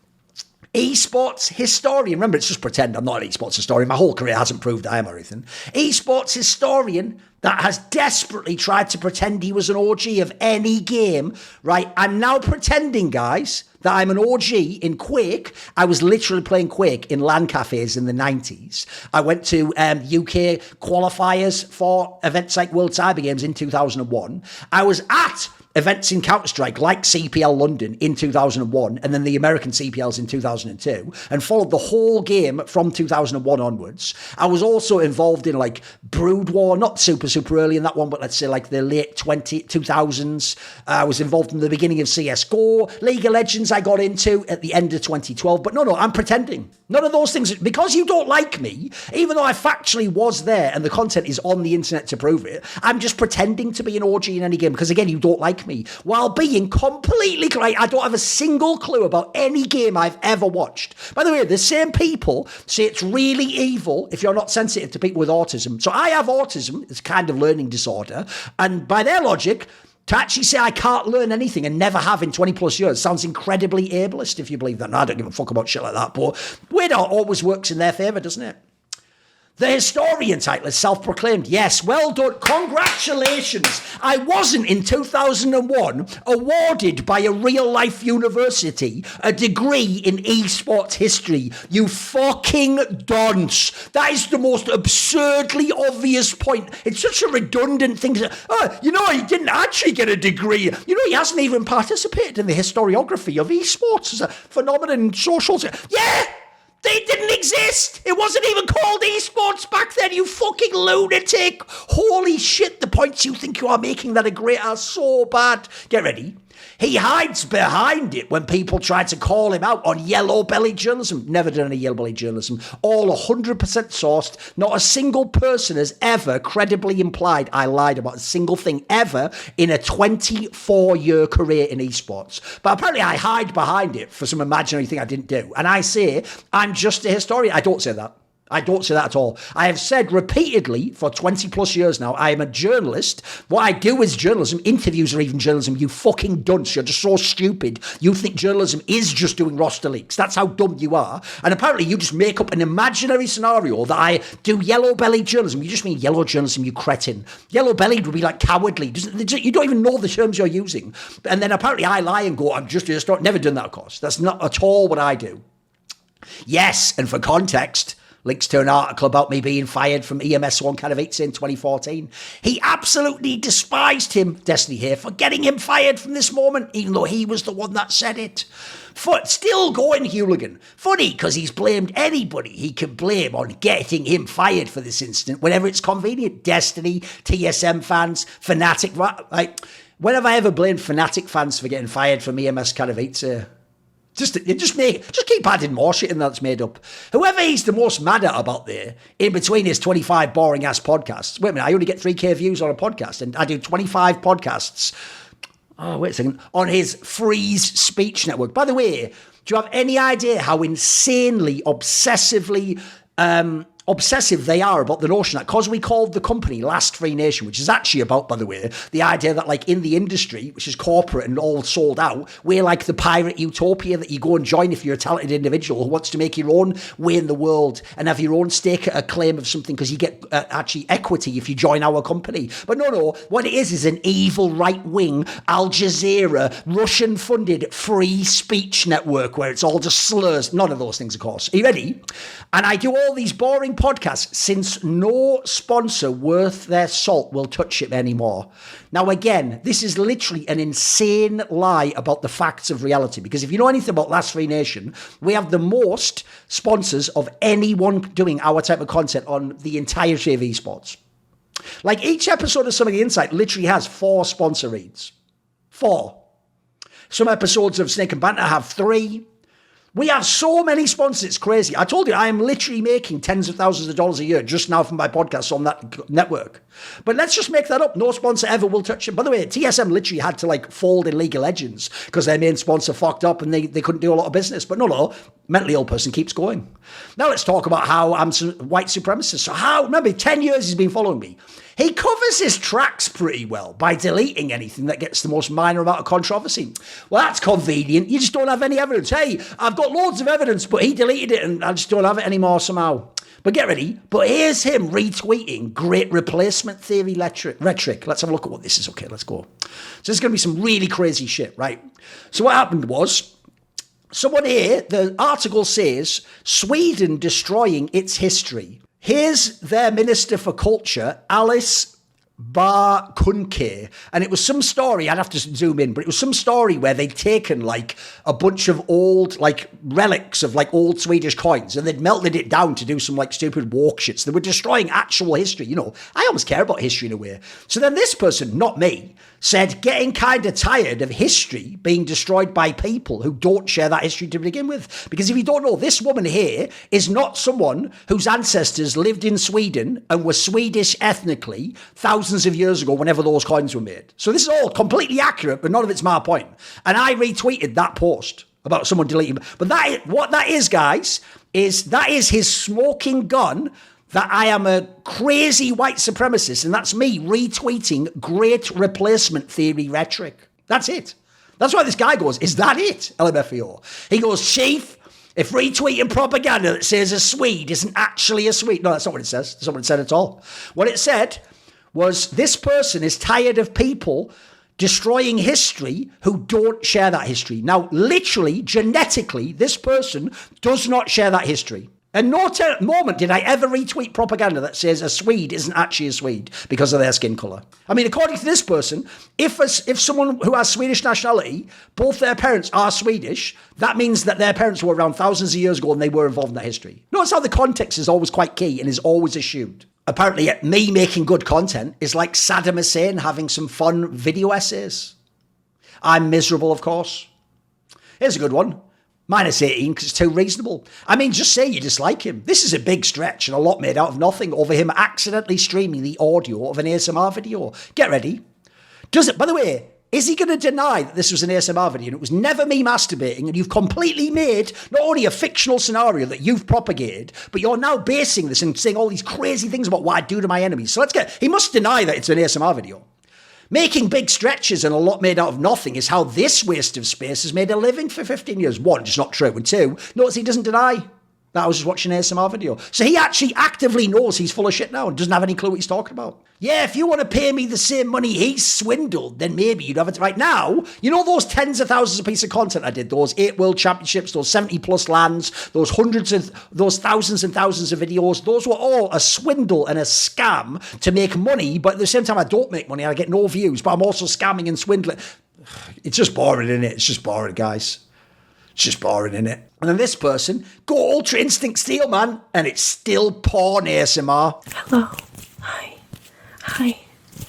Esports historian, remember it's just pretend, I'm not an esports historian, my whole career hasn't proved I am or anything. Esports historian that has desperately tried to pretend he was an OG of any game, right? I'm now pretending, guys, that I'm an OG in Quake. I was literally playing Quake in LAN cafes in the 90s. I went to UK qualifiers for events like World Cyber Games in 2001. I was at events in Counter-Strike like CPL London in 2001 and then the American CPLs in 2002 and followed the whole game from 2001 onwards. I was also involved in like Brood War, not super early in that one, but let's say like the late 2000s. I was involved in the beginning of CSGO. League of Legends I got into at the end of 2012. But no, I'm pretending. None of those things, because you don't like me, even though I factually was there and the content is on the internet to prove it, I'm just pretending to be an OG in any game because again, you don't like me, while being completely great. I don't have a single clue about any game I've ever watched. By the way, the same people say it's really evil if you're not sensitive to people with autism. So I have autism, it's a kind of learning disorder, and by their logic, to actually say I can't learn anything and never have in 20 plus years sounds incredibly ableist if you believe that. No, I don't give a fuck about shit like that, but weird how it always works in their favour, doesn't it? The historian title is self-proclaimed. Yes, well done. Congratulations. I wasn't in 2001 awarded by a real-life university a degree in esports history. You fucking dunce. That is the most absurdly obvious point. It's such a redundant thing to say, oh, you know, he didn't actually get a degree. You know, he hasn't even participated in the historiography of esports as a phenomenon in social... Yeah! They didn't exist. It wasn't even called esports back then, you fucking lunatic. Holy shit, the points you think you are making that are great are so bad. Get ready. He hides behind it when people try to call him out on yellow-bellied journalism. Never done any yellow-bellied journalism. All 100% sourced. Not a single person has ever credibly implied I lied about a single thing ever in a 24-year career in esports. But apparently I hide behind it for some imaginary thing I didn't do. And I say, I'm just a historian. I don't say that. I don't say that at all. I have said repeatedly for 20 plus years now, I am a journalist. What I do is journalism. Interviews are even journalism. You fucking dunce. You're just so stupid. You think journalism is just doing roster leaks. That's how dumb you are. And apparently you just make up an imaginary scenario that I do yellow-bellied journalism. You just mean yellow journalism, you cretin. Yellow-bellied would be like cowardly. You don't even know the terms you're using. And then apparently I lie and go, I'm just never done that, of course. That's not at all what I do. Yes, and for context, links to an article about me being fired from EMS1 Katowice in 2014. He absolutely despised him, Destiny here, for getting him fired from this moment, even though he was the one that said it. Still going hooligan. Funny, because he's blamed anybody he can blame on getting him fired for this incident whenever it's convenient. Destiny, TSM fans, Fnatic. Like, when have I ever blamed Fnatic fans for getting fired from EMS Katowice? Just keep adding more shit in that's made up. Whoever he's the most mad at about there, in between his 25 boring ass podcasts. Wait a minute, I only get 3K views on a podcast, and I do 25 podcasts. Oh, wait a second. On his Freeze speech network. By the way, do you have any idea how insanely, obsessive they are about the notion that because we called the company Last Free Nation, which is actually about, by the way, the idea that like in the industry, which is corporate and all sold out, we're like the pirate utopia that you go and join if you're a talented individual who wants to make your own way in the world and have your own stake at a claim of something because you get actually equity if you join our company. But no, what it is an evil right-wing Al Jazeera, Russian-funded free speech network where it's all just slurs. None of those things, of course. Are you ready? And I do all these boring podcasts since no sponsor worth their salt will touch it anymore. Now, again, this is literally an insane lie about the facts of reality, because if you know anything about Last Free Nation, we have the most sponsors of anyone doing our type of content on the entirety of esports. Like each episode of Some of the Insight literally has 4 sponsor reads. 4. Some episodes of Snake and Banter have 3. We have so many sponsors, it's crazy. I told you, I am literally making tens of thousands of dollars a year just now from my podcasts on that network. But let's just make that up. No sponsor ever will touch it. By the way, TSM literally had to like fold in League of Legends because their main sponsor fucked up and they couldn't do a lot of business. But no, mentally ill person keeps going. Now let's talk about how I'm white supremacist. So remember, 10 years he's been following me. He covers his tracks pretty well by deleting anything that gets the most minor amount of controversy. Well, that's convenient. You just don't have any evidence. Hey, I've got loads of evidence, but he deleted it and I just don't have it anymore somehow. But get ready. But here's him retweeting great replacement theory rhetoric. Let's have a look at what this is. Okay, let's go. So this is going to be some really crazy shit, right? So what happened was, someone here, the article says, Sweden destroying its history. Here's their Minister for Culture, Alice Bah Kuhnke, and it was some story, I'd have to zoom in, but it was some story where they'd taken like a bunch of old like relics of like old Swedish coins and they'd melted it down to do some like stupid walk shits. They were destroying actual history. You know, I always care about history in a way. So then this person, not me, said getting kind of tired of history being destroyed by people who don't share that history to begin with. Because if you don't know, this woman here is not someone whose ancestors lived in Sweden and were Swedish ethnically thousands of years ago whenever those coins were made. So this is all completely accurate, but none of it's my point. And I retweeted that post about someone deleting. But what that is, guys, is that is his smoking gun that I am a crazy white supremacist, and that's me retweeting great replacement theory rhetoric. That's it. That's why this guy goes, is that it, LMFAO? He goes, Chief, if retweeting propaganda that says a Swede isn't actually a Swede. No, that's not what it says. That's not what it said at all. What it said was this person is tired of people destroying history who don't share that history. Now, literally, genetically, this person does not share that history. And no moment did I ever retweet propaganda that says a Swede isn't actually a Swede because of their skin colour. I mean, according to this person, if someone who has Swedish nationality, both their parents are Swedish, that means that their parents were around thousands of years ago and they were involved in that history. Notice how the context is always quite key and is always assumed. Apparently, me making good content is like Saddam Hussein having some fun video essays. I'm miserable, of course. Here's a good one. -18 because it's too reasonable. I mean, just say you dislike him. This is a big stretch and a lot made out of nothing over him accidentally streaming the audio of an ASMR video. Get ready. By the way, is he going to deny that this was an ASMR video and it was never me masturbating and you've completely made not only a fictional scenario that you've propagated, but you're now basing this and saying all these crazy things about what I do to my enemies. So he must deny that it's an ASMR video. Making big stretches and a lot made out of nothing is how this waste of space has made a living for 15 years. One, just not true. And two, notice he doesn't deny that I was just watching an ASMR video. So he actually actively knows he's full of shit now and doesn't have any clue what he's talking about. Yeah, if you want to pay me the same money he swindled, then maybe you'd have it right now. You know those tens of thousands of pieces of content I did, those 8 world championships, those 70 plus lands, those thousands and thousands of videos, those were all a swindle and a scam to make money, but at the same time I don't make money, I get no views, but I'm also scamming and swindling. It's just boring, isn't it? It's just boring, guys. It's just boring, isn't it? And then this person, go Ultra Instinct Steel, man, and it's still porn ASMR. Hello. Hi. Hi.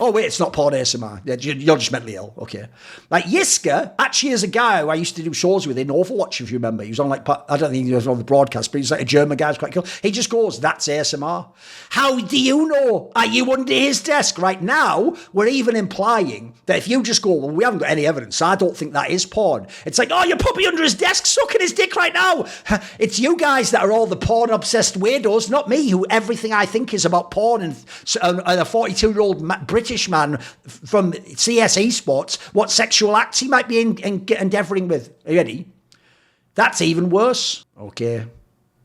Oh, wait, it's not porn ASMR. You're just mentally ill. Okay. Like, Yiska actually is a guy who I used to do shows with in Overwatch, if you remember. He was on, like, I don't think he was on the broadcast, but he's like a German guy. He's quite cool. He just goes, that's ASMR. How do you know? Are you under his desk? Right now, we're even implying that if you just go, well, we haven't got any evidence, so I don't think that is porn. It's like, oh, you're puppy under his desk, sucking his dick right now. It's you guys that are all the porn-obsessed weirdos, not me, who everything I think is about porn and a 42-year-old British man from CS esports, what sexual acts he might be endeavouring with. Are you ready? That's even worse. Okay,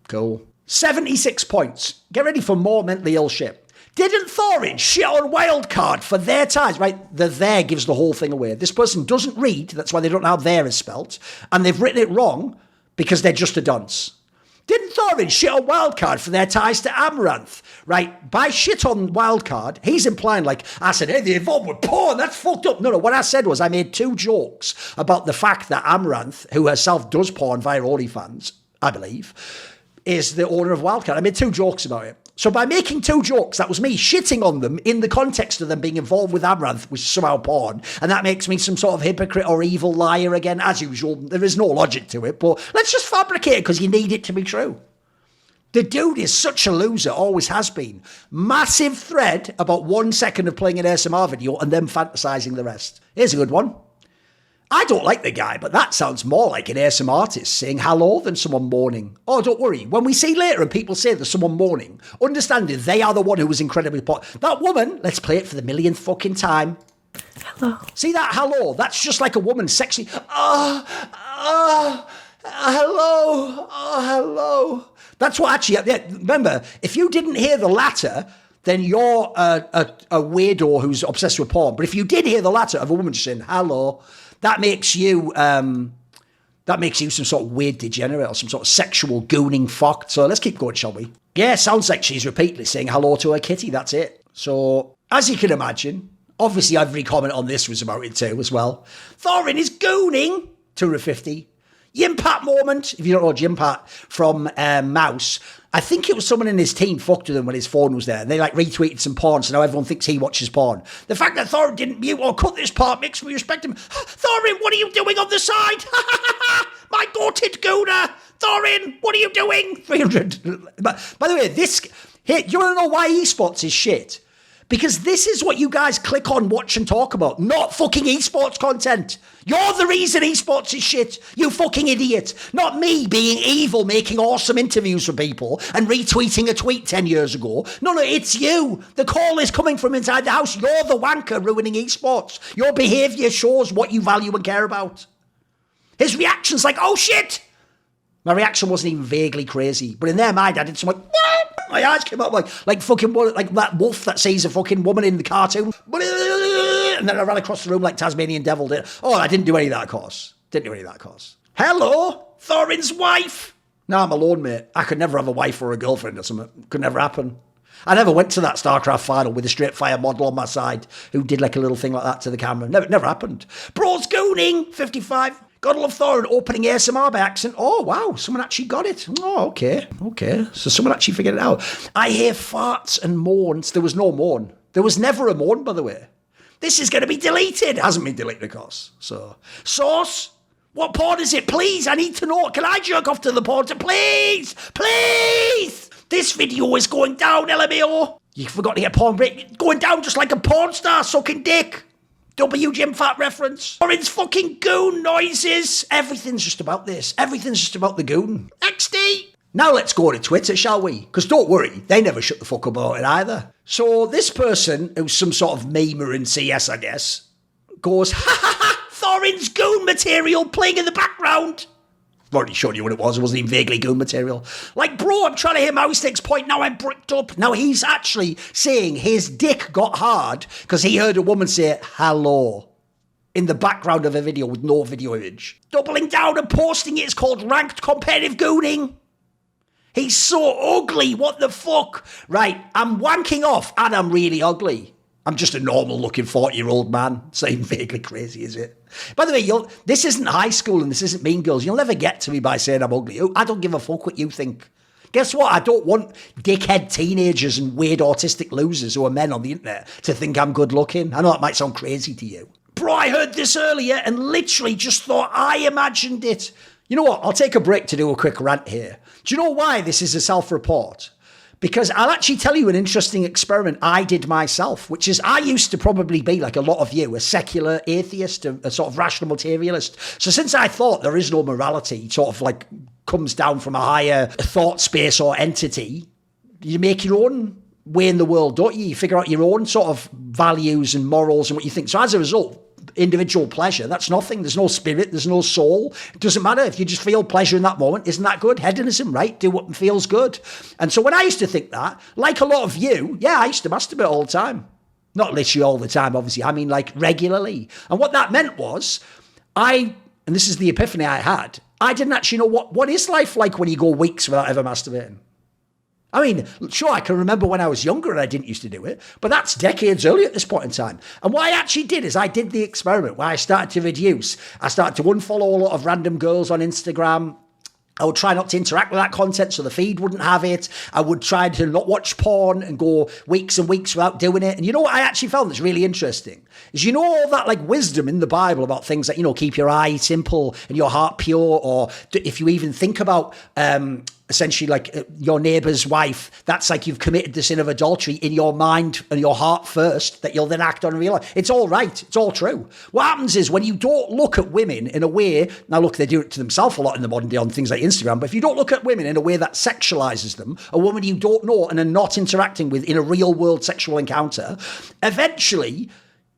cool. 76 points. Get ready for more mentally ill shit. Didn't Thorin shit on Wildcard for their ties? Right, the there gives the whole thing away. This person doesn't read, that's why they don't know how there is spelt, and they've written it wrong because they're just a dunce. Didn't Thorin shit on Wildcard for their ties to Amaranth? Right, by shit on Wildcard, he's implying like, I said, hey, they're involved with porn, that's fucked up. No, what I said was I made 2 jokes about the fact that Amaranth, who herself does porn via OnlyFans, I believe, is the owner of Wildcard. I made 2 jokes about it. So by making 2 jokes, that was me shitting on them in the context of them being involved with Amaranth, which is somehow porn, and that makes me some sort of hypocrite or evil liar again. As usual, there is no logic to it, but let's just fabricate it because you need it to be true. The dude is such a loser, always has been. Massive thread about 1 second of playing an ASMR video and then fantasizing the rest. Here's a good one. I don't like the guy, but that sounds more like an ASMR artist saying hello than someone mourning. Oh, don't worry. When we see later and people say there's someone mourning, understanding they are the one who was incredibly important. That woman, let's play it for the millionth fucking time. Hello. See that hello? That's just like a woman sexy. Hello. Hello. That's what actually, remember, if you didn't hear the latter, then you're a weirdo who's obsessed with porn. But if you did hear the latter of a woman just saying hello, that makes you some sort of weird degenerate or some sort of sexual gooning fuck. So let's keep going, shall we? Yeah, sounds like she's repeatedly saying hello to her kitty. That's it. So as you can imagine, obviously every comment on this was about it too as well. Thorin is gooning 250. Yimpat moment, if you don't know Yimpat from Mouse, I think it was someone in his team fucked with him when his phone was there. And they like retweeted some porn, so now everyone thinks he watches porn. The fact that Thorin didn't mute or cut this part makes me respect him. Thorin, what are you doing on the side? My goated gooner. Thorin, what are you doing? 300. By the way, you want to know why esports is shit? Because this is what you guys click on, watch and talk about, not fucking esports content. You're the reason esports is shit, you fucking idiot. Not me being evil, making awesome interviews for people and retweeting a tweet 10 years ago. No, it's you. The call is coming from inside the house. You're the wanker ruining esports. Your behaviour shows what you value and care about. His reaction's like, oh shit. My reaction wasn't even vaguely crazy, but in their mind, I did some like, what? My eyes came up like fucking, like that wolf that sees a fucking woman in the cartoon. And then I ran across the room like Tasmanian Devil did. Oh, I didn't do any of that, of course. Hello, Thorin's wife. No, I'm alone, mate. I could never have a wife or a girlfriend or something. Could never happen. I never went to that StarCraft final with a straight fire model on my side who did like a little thing like that to the camera. Never happened. Bro's gooning, 55. Gotta love Thorin opening ASMR by accident. Oh, wow, someone actually got it. Oh, okay. So someone actually figured it out. I hear farts and moans. There was no moan. There was never a moan, by the way. This is going to be deleted. It hasn't been deleted, of course. So, source, what porn is it? Please, I need to know. Can I jerk off to the porn? Please, please. This video is going down, LMAO. You forgot to get porn break. Going down just like a porn star sucking dick. W Jim Fat reference. Thorin's fucking goon noises. Everything's just about this. Everything's just about the goon. XD. Now let's go to Twitter, shall we? Because don't worry, they never shut the fuck up about it either. So this person, who's some sort of memer in CS, I guess, goes, ha ha ha, Thorin's goon material playing in the background. I've already shown you what it was. It wasn't even vaguely goon material. Like, bro, I'm trying to hear Mouse Stick's point. Now I'm bricked up. Now he's actually saying his dick got hard because he heard a woman say, hello, in the background of a video with no video image. Doubling down and posting it is called ranked competitive gooning. He's so ugly, what the fuck? Right, I'm wanking off and I'm really ugly. I'm just a normal looking 40-year-old man. It's not even vaguely crazy, is it? By the way, this isn't high school and this isn't Mean Girls. You'll never get to me by saying I'm ugly. I don't give a fuck what you think. Guess what? I don't want dickhead teenagers and weird autistic losers who are men on the internet to think I'm good looking. I know that might sound crazy to you. Bro, I heard this earlier and literally just thought I imagined it. You know what? I'll take a break to do a quick rant here. Do you know why this is a self-report? Because I'll actually tell you an interesting experiment I did myself, which is I used to probably be, like a lot of you, a secular atheist, a sort of rational materialist. So since I thought there is no morality, sort of like comes down from a higher thought space or entity, you make your own way in the world, don't you? You figure out your own sort of values and morals and what you think. So as a result, individual pleasure, that's nothing. There's no spirit, there's no soul. It doesn't matter if you just feel pleasure in that moment. Isn't that good? Hedonism, right? Do what feels good. And so when I used to think that, like a lot of you, yeah, I used to masturbate all the time. Not literally all the time, obviously. I mean, like regularly. And what that meant was, and this is the epiphany I had, I didn't actually know what is life like when you go weeks without ever masturbating. I mean, sure, I can remember when I was younger and I didn't used to do it, but that's decades early at this point in time. And what I actually did is I did the experiment where I started to reduce. I started to unfollow a lot of random girls on Instagram. I would try not to interact with that content so the feed wouldn't have it. I would try to not watch porn and go weeks and weeks without doing it. And you know what I actually found that's really interesting? Is you know all that like wisdom in the Bible about things like, you know, keep your eye simple and your heart pure, or if you even think about essentially like your neighbour's wife, that's like you've committed the sin of adultery in your mind and your heart first, that you'll then act on and realise. It's all right. It's all true. What happens is when you don't look at women in a way, now look, they do it to themselves a lot in the modern day on things like Instagram, but if you don't look at women in a way that sexualises them, a woman you don't know and are not interacting with in a real world sexual encounter, eventually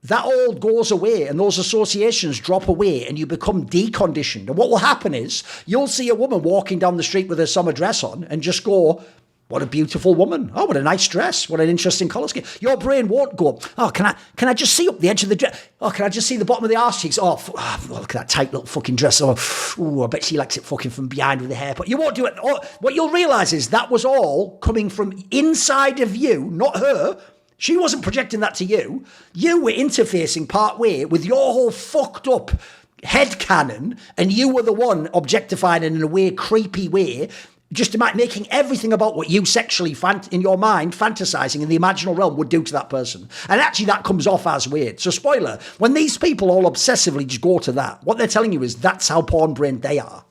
that all goes away and those associations drop away and you become deconditioned. And what will happen is you'll see a woman walking down the street with her summer dress on and just go, what a beautiful woman. Oh, what a nice dress. What an interesting colour scheme. Your brain won't go, oh, can I just see up the edge of the dress? Oh, can I just see the bottom of the arse cheeks? Oh, look at that tight little fucking dress. Oh, ooh, I bet she likes it fucking from behind with the hair. But you won't do it. Oh, what you'll realise is that was all coming from inside of you, not her. She wasn't projecting that to you. You were interfacing part way with your whole fucked up headcanon, and you were the one objectifying it in a weird, creepy way, just making everything about what you sexually, in your mind, fantasizing in the imaginal realm would do to that person. And actually that comes off as weird. So spoiler, when these people all obsessively just go to that, what they're telling you is that's how porn-brained they are.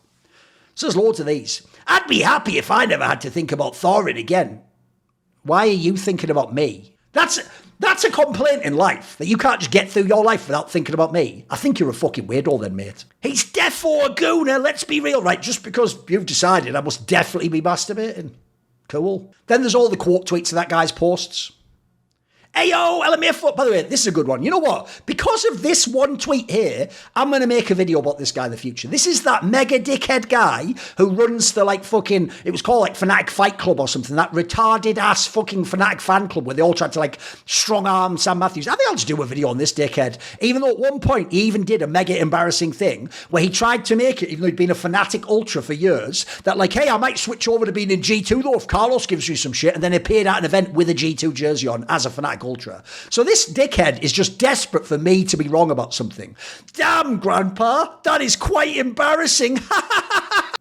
So there's loads of these. I'd be happy if I never had to think about Thorin again. Why are you thinking about me? That's a complaint in life, that you can't just get through your life without thinking about me. I think you're a fucking weirdo then, mate. He's defo a gooner, let's be real, right? Just because you've decided I must definitely be masturbating. Cool. Then there's all the quote tweets of that guy's posts. Ayo, LMA4. By the way, this is a good one. You know what? Because of this one tweet here, I'm going to make a video about this guy in the future. This is that mega dickhead guy who runs the like fucking, it was called like Fanatic Fight Club or something, that retarded ass fucking Fanatic fan club where they all tried to like strong arm Sam Matthews. I think I'll just do a video on this dickhead. Even though at one point he even did a mega embarrassing thing where he tried to make it, even though he'd been a Fanatic Ultra for years, that like, hey, I might switch over to being in G2 though if Carlos gives you some shit, and then appeared at an event with a G2 jersey on as a Fanatic Ultra. So this dickhead is just desperate for me to be wrong about something. Damn, Grandpa, that is quite embarrassing.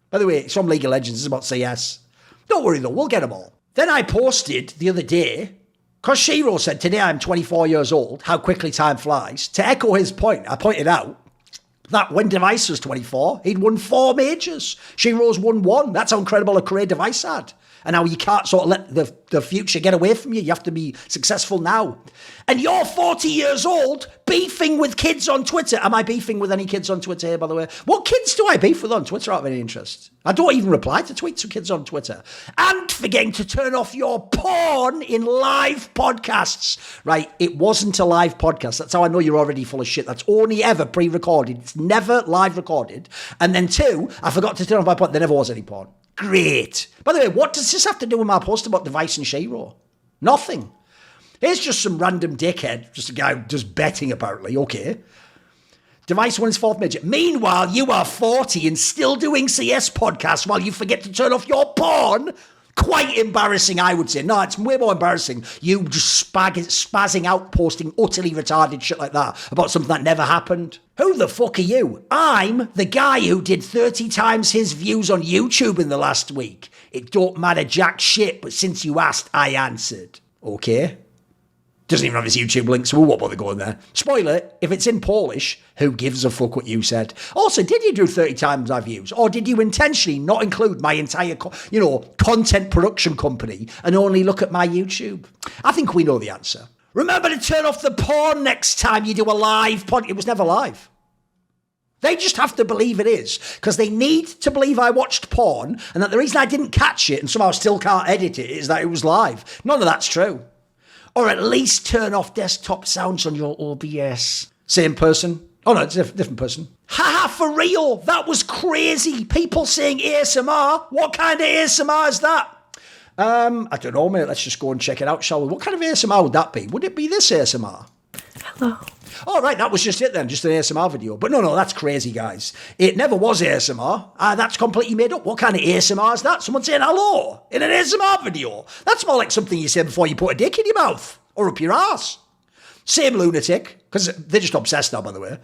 By the way, it's from League of Legends. It's about CS. Don't worry, though. We'll get them all. Then I posted the other day, Because Shiro said, today I'm 24 years old, how quickly time flies. To echo his point, I pointed out that when Device was 24, he'd won 4 majors. Shiro's won 1. That's how incredible a career Device had. And now you can't sort of let the future get away from you. You have to be successful now. And you're 40 years old beefing with kids on Twitter. Am I beefing with any kids on Twitter here, by the way? What kids do I beef with on Twitter out of any interest? I don't even reply to tweets of kids on Twitter. And forgetting to turn off your porn in live podcasts. Right, it wasn't a live podcast. That's how I know you're already full of shit. That's only ever pre-recorded. It's never live recorded. And then 2, I forgot to turn off my porn. There never was any porn. Great. By the way, what does this have to do with my post about Device and Shiro? Nothing. Here's just some random dickhead, just a guy just betting apparently. Okay. Device won his 4th major. Meanwhile, you are 40 and still doing CS podcasts while you forget to turn off your porn. Quite embarrassing, I would say. No, it's way more embarrassing. You just spazzing out, posting utterly retarded shit like that about something that never happened. Who the fuck are you? I'm the guy who did 30 times his views on YouTube in the last week. It don't matter jack shit, but since you asked, I answered. Okay. Doesn't even have his YouTube link, so we won't bother going there. Spoiler, if it's in Polish, who gives a fuck what you said? Also, did you do 30 times my views? Or did you intentionally not include my entire, content production company and only look at my YouTube? I think we know the answer. Remember to turn off the porn next time you do a live pod. It was never live. They just have to believe it is, because they need to believe I watched porn and that the reason I didn't catch it and somehow still can't edit it is that it was live. None of that's true. Or at least turn off desktop sounds on your OBS. Same person. Oh no, it's a different person. Haha, for real. That was crazy. People saying ASMR. What kind of ASMR is that? I don't know, mate. Let's just go and check it out, shall we? What kind of ASMR would that be? Would it be this ASMR? Hello. Oh, right, that was just it then, just an ASMR video. But no, that's crazy, guys. It never was ASMR. That's completely made up. What kind of ASMR is that? Someone saying hello in an ASMR video. That's more like something you say before you put a dick in your mouth or up your ass. Same lunatic, because they're just obsessed now, by the way.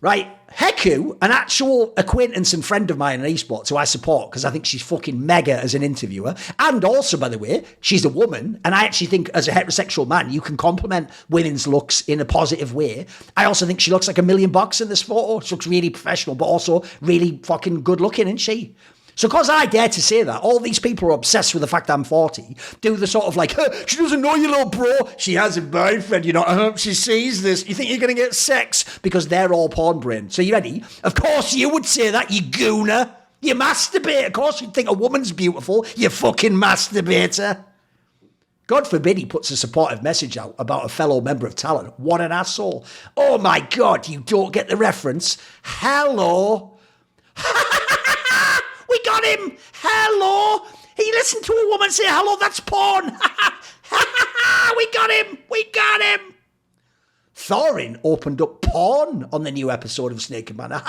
Right, Heku, an actual acquaintance and friend of mine in esports who I support because I think she's fucking mega as an interviewer. And also, by the way, she's a woman. And I actually think as a heterosexual man, you can compliment women's looks in a positive way. I also think she looks like $1,000,000 in this photo. She looks really professional, but also really fucking good looking, isn't she? So because I dare to say that, all these people are obsessed with the fact I'm 40, do the sort of like, she doesn't know you, little bro. She has a boyfriend, I hope she sees this. You think you're going to get sex? Because they're all porn brain. So you ready? Of course you would say that, you gooner. You masturbate. Of course you'd think a woman's beautiful, you fucking masturbator. God forbid he puts a supportive message out about a fellow member of talent. What an asshole. Oh my God, you don't get the reference. Hello. We got him! Hello! He listened to a woman say hello, that's porn! We got him! We got him! Thorin opened up porn on the new episode of Snake and Banner.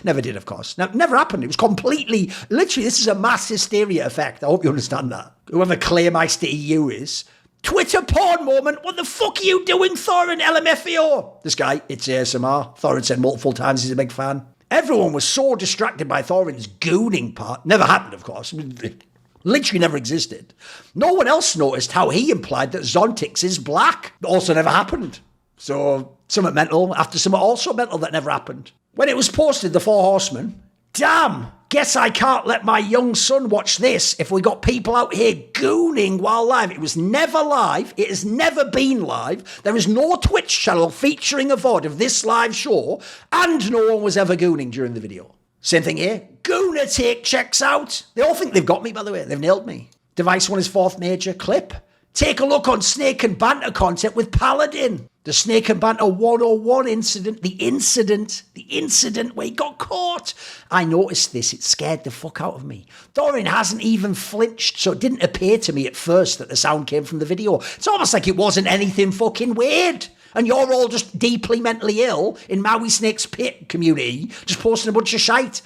Never did, of course. Never happened. It was completely, literally, this is a mass hysteria effect. I hope you understand that. Whoever Claymeister EU is. Twitter porn moment. What the fuck are you doing, Thorin LMFAO? This guy, it's ASMR. Thorin said multiple times he's a big fan. Everyone was so distracted by Thorin's gooning part. Never happened, of course. It literally never existed. No one else noticed how he implied that Zontix is black. Also never happened. So, something mental after something also mental that never happened. When it was posted, the Four Horsemen, damn, guess I can't let my young son watch this if we got people out here gooning while live. It was never live. It has never been live. There is no Twitch channel featuring a VOD of this live show, and no one was ever gooning during the video. Same thing here. Gooner take checks out. They all think they've got me, by the way. They've nailed me. Device won his 4th major. Clip. Take a look on Snake and Banter content with Paladin. The Snake and Banter 101 incident. The incident where he got caught. I noticed this. It scared the fuck out of me. Thorin hasn't even flinched, so it didn't appear to me at first that the sound came from the video. It's almost like it wasn't anything fucking weird. And you're all just deeply mentally ill in Maui Snake's pit community, just posting a bunch of shite.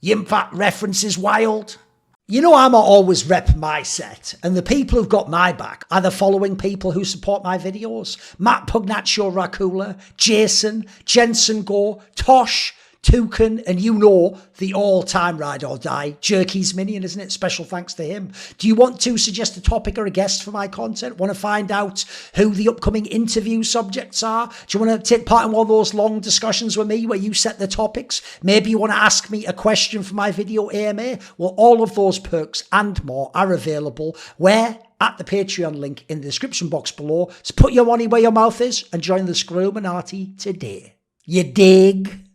Yimpat references wild. I'm always rep my set, and the people who've got my back are the following people who support my videos. Matt Pugnatio Rajcula, Jasun, Jensen Goh, Tosh, Toucan, and you know the all-time ride or die, Jerky's minion, isn't it? Special thanks to him. Do you want to suggest a topic or a guest for my content? Want to find out who the upcoming interview subjects are? Do you want to take part in one of those long discussions with me where you set the topics? Maybe you want to ask me a question for my video AMA? Well, all of those perks and more are available where? At the Patreon link in the description box below. So put your money where your mouth is and join the Scroominati today. You dig?